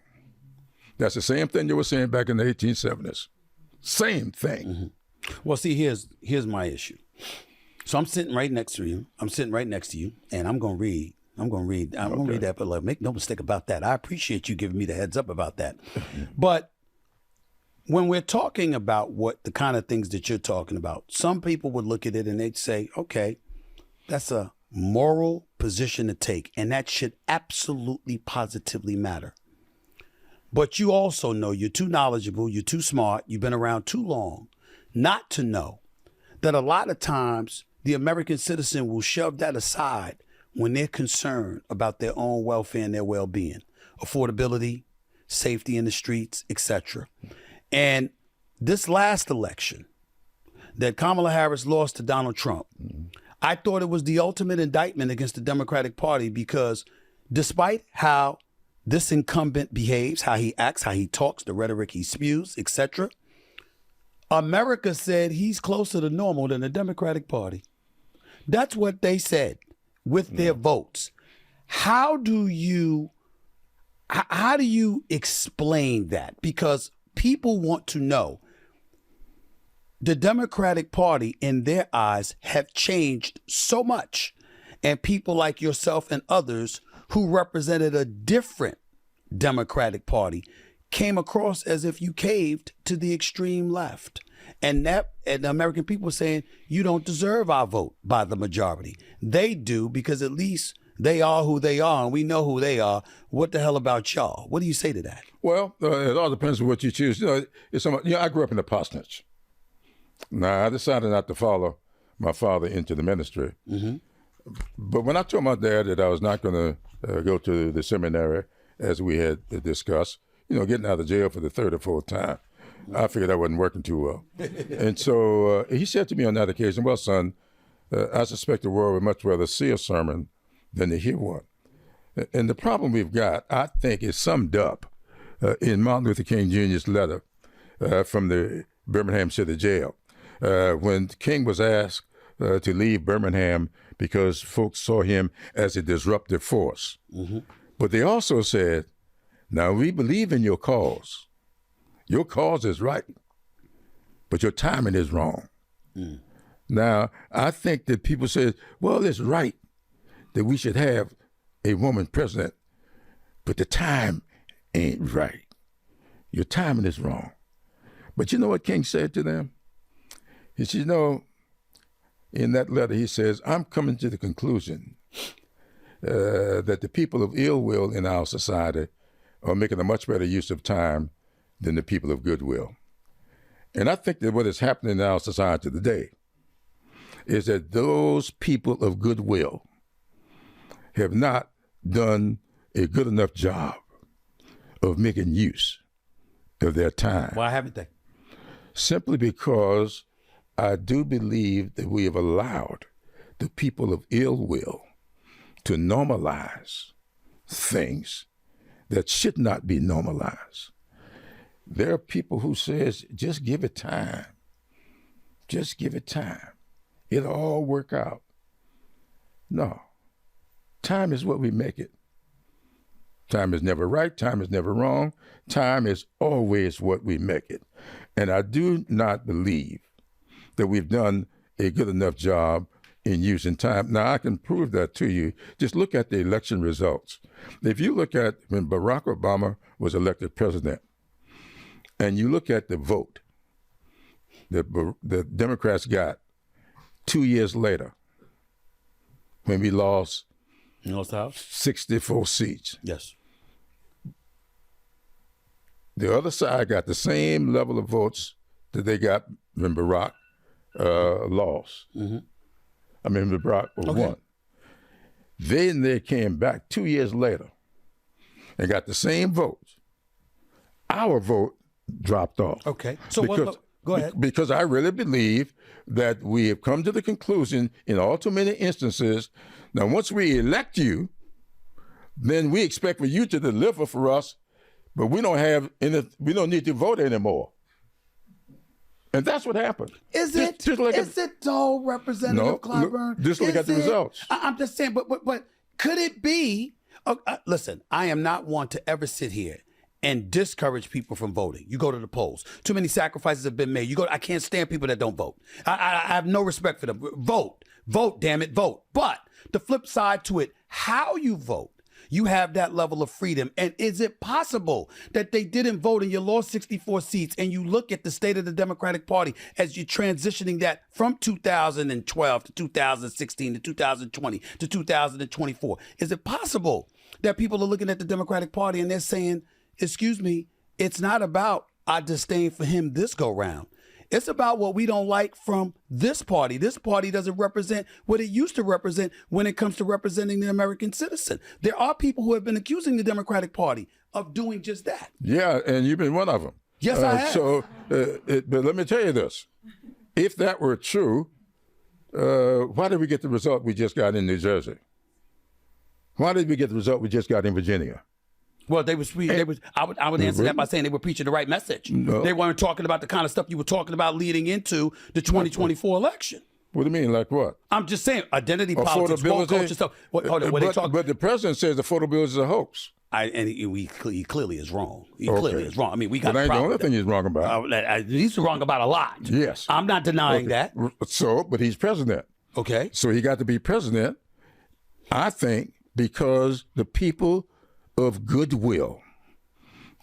that's the same thing they were saying back in the 1870s. Same thing. Well, see, here's my issue. So I'm sitting right next to you. And I'm gonna read. I'm gonna read that, but like, make no mistake about that. I appreciate you giving me the heads up about that. But when we're talking about what the kind of things that you're talking about, some people would look at it and they'd say, okay, that's a moral position to take, and that should absolutely positively matter. But you also know, you're too knowledgeable, you're too smart, you've been around too long not to know that a lot of times the American citizen will shove that aside when they're concerned about their own welfare and their well-being, affordability, safety in the streets, etc. And this last election that Kamala Harris lost to Donald Trump, I thought it was the ultimate indictment against the Democratic Party, because despite how this incumbent behaves, how he acts, how he talks, the rhetoric he spews, etc., America said he's closer to normal than the Democratic Party. That's what they said with their votes. How do you explain that? Because people want to know. The Democratic Party, in their eyes, have changed so much. And people like yourself and others who represented a different Democratic Party came across as if you caved to the extreme left. And the American people are saying, you don't deserve our vote by the majority. They do, because at least they are who they are, and we know who they are. What the hell about y'all? What do you say to that? Well, it all depends on what you choose. I grew up in the parsonage. Now, I decided not to follow my father into the ministry. But when I told my dad that I was not going to go to the seminary, as we had discussed, getting out of jail for the third or fourth time, I figured that wasn't working too well. And so he said to me on that occasion, well, son, I suspect the world would much rather see a sermon than to hear one. And the problem we've got, I think, is summed up in Martin Luther King Jr.'s letter from the Birmingham City Jail. When King was asked to leave Birmingham because folks saw him as a disruptive force. But they also said, now we believe in your cause. Your cause is right, but your timing is wrong. Now, I think that people say, well, it's right that we should have a woman president, but the time ain't right. Your timing is wrong. But you know what King said to them? He said, in that letter, he says, I'm coming to the conclusion that the people of ill will in our society are making a much better use of time than the people of goodwill. And I think that what is happening in our society today is that those people of goodwill have not done a good enough job of making use of their time. Why haven't they? Simply because I do believe that we have allowed the people of ill will to normalize things that should not be normalized. There are people who says, just give it time. Just give it time. It'll all work out. No. Time is what we make it. Time is never right. Time is never wrong. Time is always what we make it. And I do not believe that we've done a good enough job in using time. Now, I can prove that to you. Just look at the election results. If you look at when Barack Obama was elected president, and you look at the vote that the Democrats got 2 years later, when we lost 64 seats. Yes. The other side got the same level of votes that they got when Barack lost. I mean, when Barack won. Then they came back 2 years later and got the same votes. Our vote dropped off. Okay. So Go ahead. Because I really believe that we have come to the conclusion in all too many instances. Now, once we elect you, then we expect for you to deliver for us, but we don't need to vote anymore. And that's what happened. Is it though, Representative Clyburn? Just look at the results. I'm just saying, but could it be? Listen, I am not one to ever sit here and discourage people from voting. You go to the polls. Too many sacrifices have been made. I can't stand people that don't vote. I have no respect for them. Vote, damn it, vote. But the flip side to it, how you vote, you have that level of freedom. And is it possible that they didn't vote and you lost 64 seats, and you look at the state of the Democratic Party as you're transitioning that from 2012 to 2016 to 2020 to 2024? Is it possible that people are looking at the Democratic Party and they're saying, excuse me, it's not about our disdain for him this go round. It's about what we don't like from this party. This party doesn't represent what it used to represent when it comes to representing the American citizen. There are people who have been accusing the Democratic Party of doing just that. Yeah, and you've been one of them. Yes, I have. But let me tell you this. If that were true, why did we get the result we just got in New Jersey? Why did we get the result we just got in Virginia? Well, I would answer that by saying they were preaching the right message. No. They weren't talking about the kind of stuff you were talking about leading into the 2024 election. What do you mean, like what? I'm just saying, identity politics, woke culture stuff. But the president says affordability is a hoax. He clearly is wrong. He clearly is wrong. I mean, we got. That ain't the only thing he's wrong about. He's wrong about a lot. Yes, I'm not denying that. So, but he's president. Okay. So he got to be president, I think, because the people of goodwill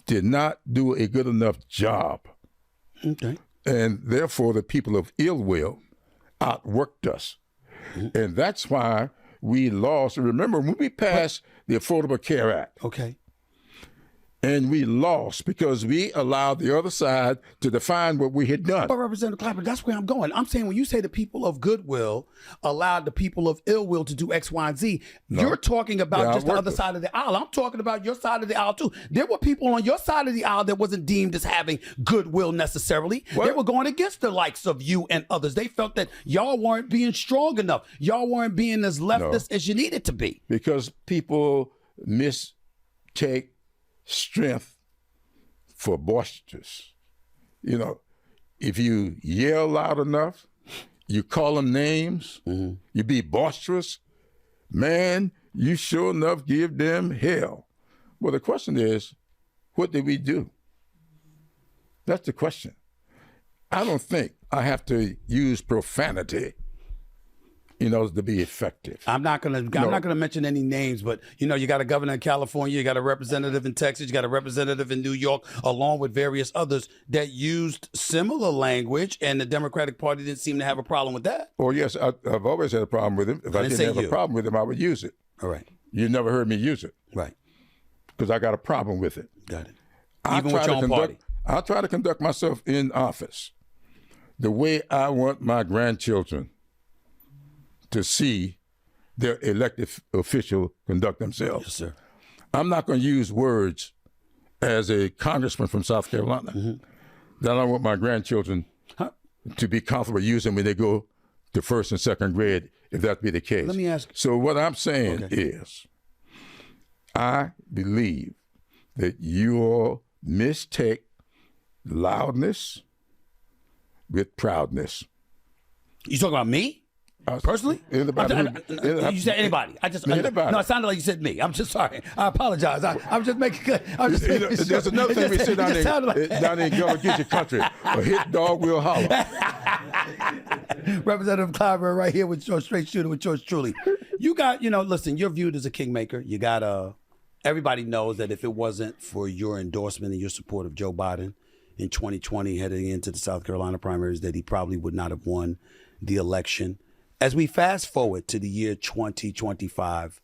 did not do a good enough job. Okay. And therefore, the people of ill will outworked us. Mm-hmm. And that's why we lost. Remember, when we passed the Affordable Care Act. Okay. And we lost because we allowed the other side to define what we had done. But Representative Clyburn, that's where I'm going. I'm saying when you say the people of goodwill allowed the people of ill will to do X, Y, and Z, you're talking about just the other side of the aisle. I'm talking about your side of the aisle too. There were people on your side of the aisle that wasn't deemed as having goodwill necessarily. What? They were going against the likes of you and others. They felt that y'all weren't being strong enough. Y'all weren't being as leftist as you needed to be. Because people mistake strength for boisterous. You know, if you yell loud enough, you call them names, you be boisterous, man, you sure enough give them hell. Well, the question is, what did we do? That's the question. I don't think I have to use profanity to be effective. I'm not gonna mention any names, but you got a governor in California, you got a representative in Texas, you got a representative in New York, along with various others that used similar language, and the Democratic Party didn't seem to have a problem with that. Oh yes, I've always had a problem with him. If I didn't have a problem with him, I would use it. All right. You never heard me use it. Right. Because I got a problem with it. Got it. Even with your own party. I try to conduct myself in office the way I want my grandchildren to see their elected official conduct themselves. Yes, sir. I'm not going to use words as a congressman from South Carolina that I want my grandchildren to be comfortable using when they go to first and second grade, if that be the case. Let me ask. So what I'm saying is, I believe that you all mistake loudness with proudness. You talking about me? Personally? You said anybody. Anybody. No, it sounded like you said me. I'm just sorry. I apologize. I'm just making good. There's another thing we sit down in Gullah Geechee country. A hit dog will holler. Representative Clyburn right here with your straight shooter with yours truly. You got, listen, you're viewed as a kingmaker. You got everybody knows that if it wasn't for your endorsement and your support of Joe Biden in 2020 heading into the South Carolina primaries, that he probably would not have won the election. As we fast forward to the year 2025,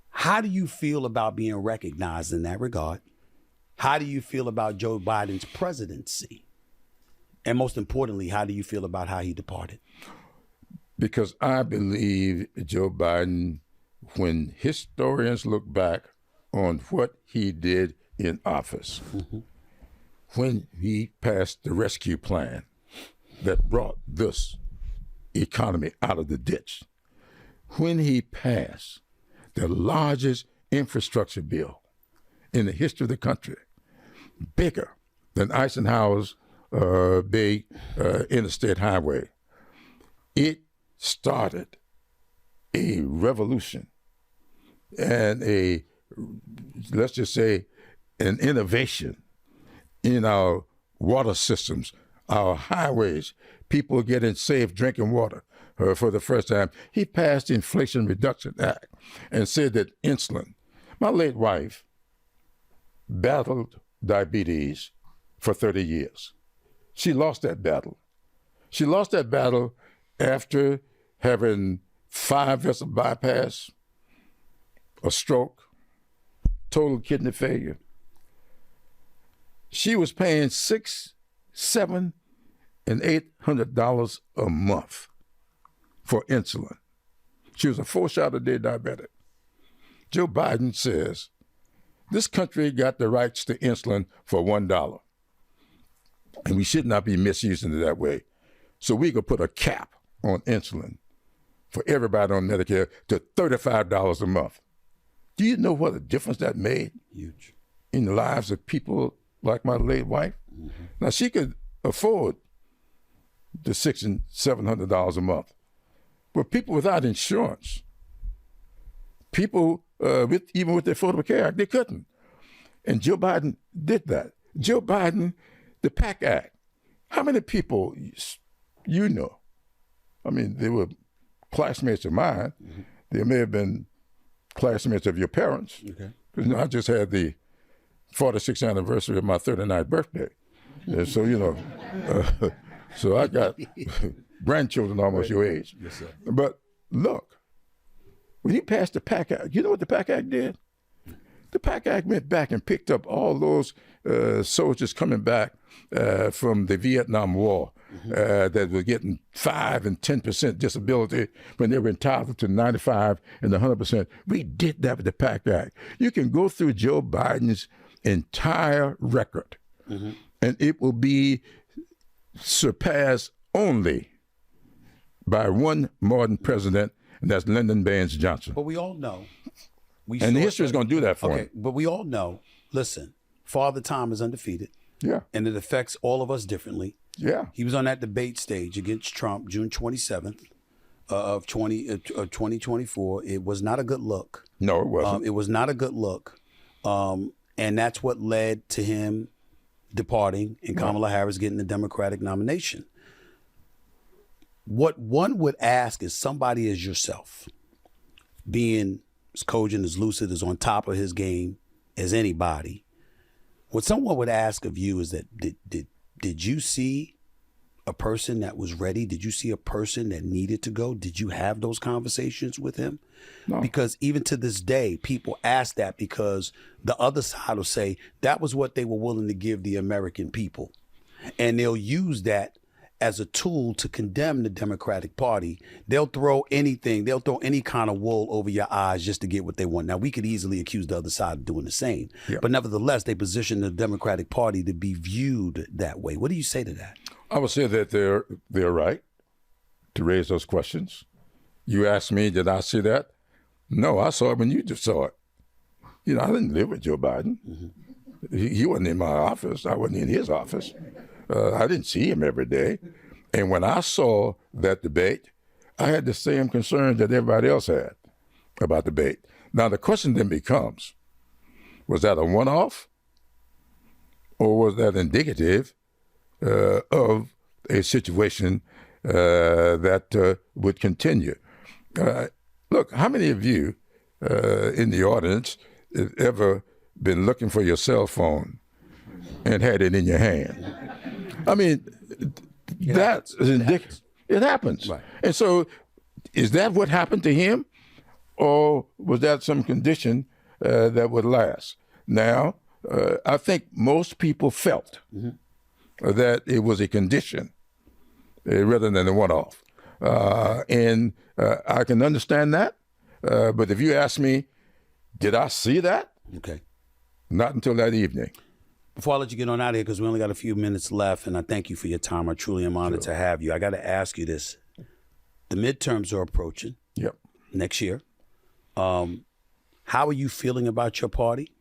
how do you feel about being recognized in that regard? How do you feel about Joe Biden's presidency? And most importantly, how do you feel about how he departed? Because I believe Joe Biden, when historians look back on what he did in office, when he passed the rescue plan that brought this economy out of the ditch, when he passed the largest infrastructure bill in the history of the country, bigger than Eisenhower's big interstate highway, it started a revolution and let's just say, an innovation in our water systems, our highways, people getting safe drinking water for the first time. He passed the Inflation Reduction Act and said that insulin, my late wife battled diabetes for 30 years. She lost that battle. She lost that battle after having 5 vessel bypass, a stroke, total kidney failure. She was paying $600, $700, and $800 a month for insulin. She was a 4-shot-a-day diabetic. Joe Biden says this country got the rights to insulin for $1, and we should not be misusing it that way. So we could put a cap on insulin for everybody on Medicare to $35 a month. Do you know what a difference that made? Huge. In the lives of people like my late wife? Mm-hmm. Now, she could afford the $600 and $700 a month. But people without insurance, people even with the Affordable Care Act, they couldn't. And Joe Biden did that. Joe Biden, the PAC Act, how many people you know? I mean, they were classmates of mine. Mm-hmm. They may have been classmates of your parents. Okay. Because I just had the 46th anniversary of my 39th birthday. And so, so I got grandchildren almost your age. Yes, sir. But look, when he passed the PAC Act, you know what the PAC Act did? The PAC Act went back and picked up all those soldiers coming back from the Vietnam War that were getting 5 and 10% disability when they were entitled to 95 and 100%. We did that with the PAC Act. You can go through Joe Biden's entire record, and it will be surpassed only by one modern president, and that's Lyndon Baines Johnson. But we all know. And the history is going to do that for him. But we all know, listen, Father Time is undefeated. Yeah. And it affects all of us differently. Yeah. He was on that debate stage against Trump June 27th of 2024. It was not a good look. No, it wasn't. It was not a good look. And that's what led to him departing and Kamala Harris getting the Democratic nomination. What one would ask is somebody as yourself, being as cogent, as lucid, as on top of his game as anybody, what someone would ask of you is that did you see a person that was ready? Did you see a person that needed to go? Did you have those conversations with him? No. Because even to this day, people ask that because the other side will say that was what they were willing to give the American people. And they'll use that as a tool to condemn the Democratic Party. They'll throw anything, they'll throw any kind of wool over your eyes just to get what they want. Now, we could easily accuse the other side of doing the same. Yeah. But nevertheless, they position the Democratic Party to be viewed that way. What do you say to that? I would say that they're right to raise those questions. You asked me, did I see that? No, I saw it when you just saw it. I didn't live with Joe Biden. Mm-hmm. He wasn't in my office. I wasn't in his office. I didn't see him every day. And when I saw that debate, I had the same concerns that everybody else had about debate. Now, the question then becomes, was that a one-off? Or was that indicative of a situation that would continue? Look, how many of you in the audience have ever been looking for your cell phone and had it in your hand? I mean, that's indicative. It happens. Right. And so is that what happened to him? Or was that some condition that would last? Now, I think most people felt that it was a condition rather than a one-off. And I can understand that. But if you ask me, did I see that? Okay. Not until that evening. Before I let you get on out of here, because we only got a few minutes left, and I thank you for your time. I truly am honored to have you. I got to ask you this. The midterms are approaching. Yep. Next year. How are you feeling about your party,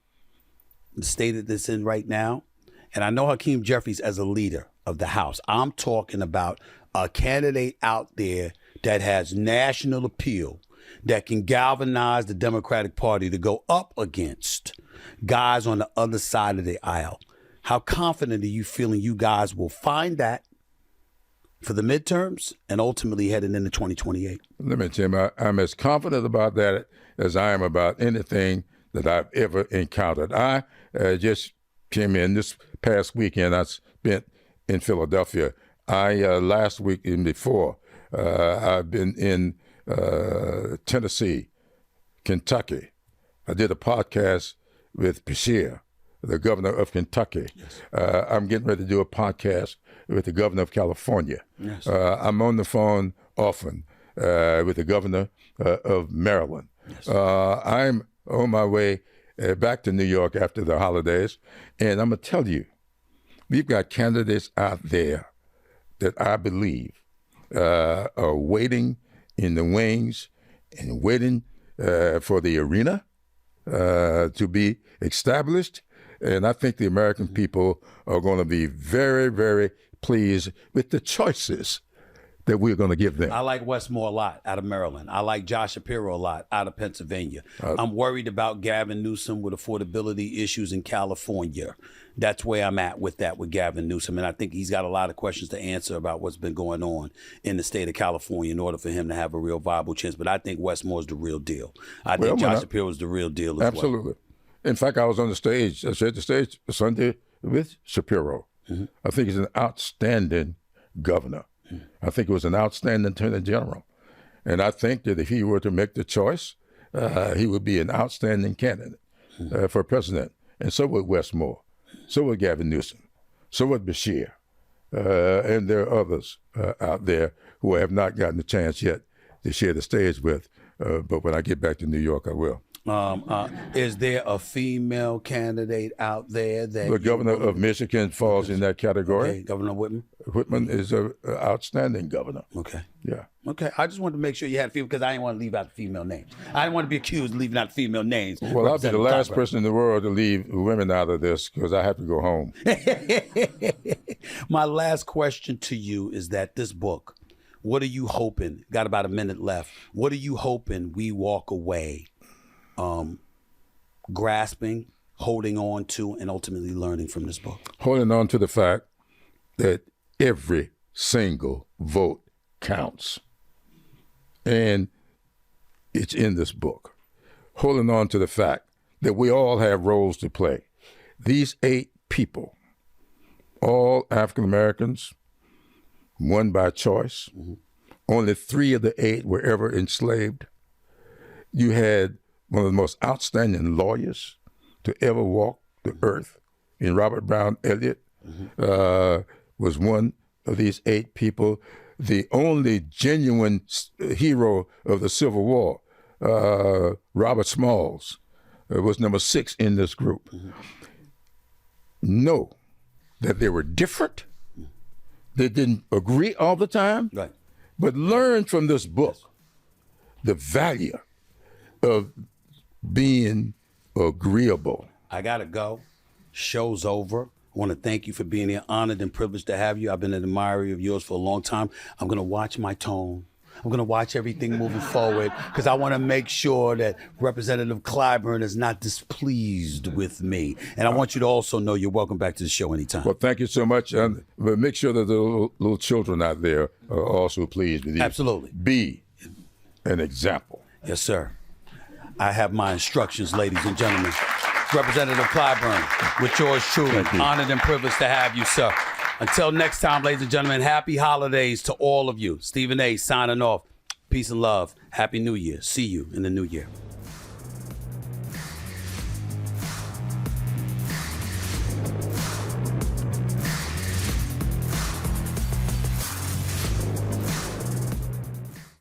the state that it's in right now? And I know Hakeem Jeffries as a leader of the House. I'm talking about a candidate out there that has national appeal, that can galvanize the Democratic Party to go up against guys on the other side of the aisle. How confident are you feeling you guys will find that for the midterms and ultimately heading into 2028? Let me tell you, I'm as confident about that as I am about anything that I've ever encountered. I just came in this past weekend. I spent in Philadelphia. Last week and before, I've been in Tennessee, Kentucky. I did a podcast with Beshear, the governor of Kentucky. Yes. I'm getting ready to do a podcast with the governor of California. Yes. I'm on the phone often with the governor of Maryland. Yes. I'm on my way back to New York after the holidays, and I'm going to tell you, we've got candidates out there that I believe are waiting in the wings and waiting for the arena to be established. And I think the American people are going to be very, very pleased with the choices that we're going to give them. I like Westmore a lot out of Maryland. I like Josh Shapiro a lot out of Pennsylvania. I'm worried about Gavin Newsom with affordability issues in California. That's where I'm at with that with Gavin Newsom. And I think he's got a lot of questions to answer about what's been going on in the state of California in order for him to have a real viable chance. But I think Westmore's the real deal. I think Josh Shapiro is the real deal as well. Absolutely. In fact, I was on the stage. I shared the stage Sunday with Shapiro. Mm-hmm. I think he's an outstanding governor. Mm-hmm. I think he was an outstanding attorney general. And I think that if he were to make the choice, he would be an outstanding candidate for president. And so would Westmore. So would Gavin Newsom. So would Beshear. And there are others out there who I have not gotten the chance yet to share the stage with. But when I get back to New York, I will. Is there a female candidate out there that the governor of Michigan falls in that category? Okay, Governor Whitman. Whitman is an outstanding governor. Okay. Yeah. Okay. I just wanted to make sure you had female because I didn't want to leave out the female names. I didn't want to be accused of leaving out female names. Well, I'll be the last person in the world to leave women out of this because I have to go home. My last question to you is that this book, what are you hoping? Got about a minute left. What are you hoping we walk away grasping, holding on to, and ultimately learning from this book? Holding on to the fact that every single vote counts. And it's in this book. Holding on to the fact that we all have roles to play. These 8 people, all African Americans, one by choice. Mm-hmm. Only 3 of the 8 were ever enslaved. You had one of the most outstanding lawyers to ever walk the earth in Robert Brown Elliott, was one of these 8 people. The only genuine hero of the Civil War, Robert Smalls, was number 6 in this group. Mm-hmm. Know that they were different. They didn't agree all the time, right? But learn from this book the value of being agreeable. I gotta go. Show's over. I want to thank you for being here. Honored and privileged to have you. I've been an admirer of yours for a long time. I'm gonna watch my tone. I'm gonna watch everything moving forward because I want to make sure that Representative Clyburn is not displeased with me. And I want you to also know you're welcome back to the show anytime. Well, thank you so much. But make sure that the little children out there are also pleased with you. Absolutely. Be an example. Yes, sir. I have my instructions, ladies and gentlemen. Representative Clyburn, with yours truly. Honored and privileged to have you, sir. Until next time, ladies and gentlemen, happy holidays to all of you. Stephen A. signing off. Peace and love. Happy New Year. See you in the new year.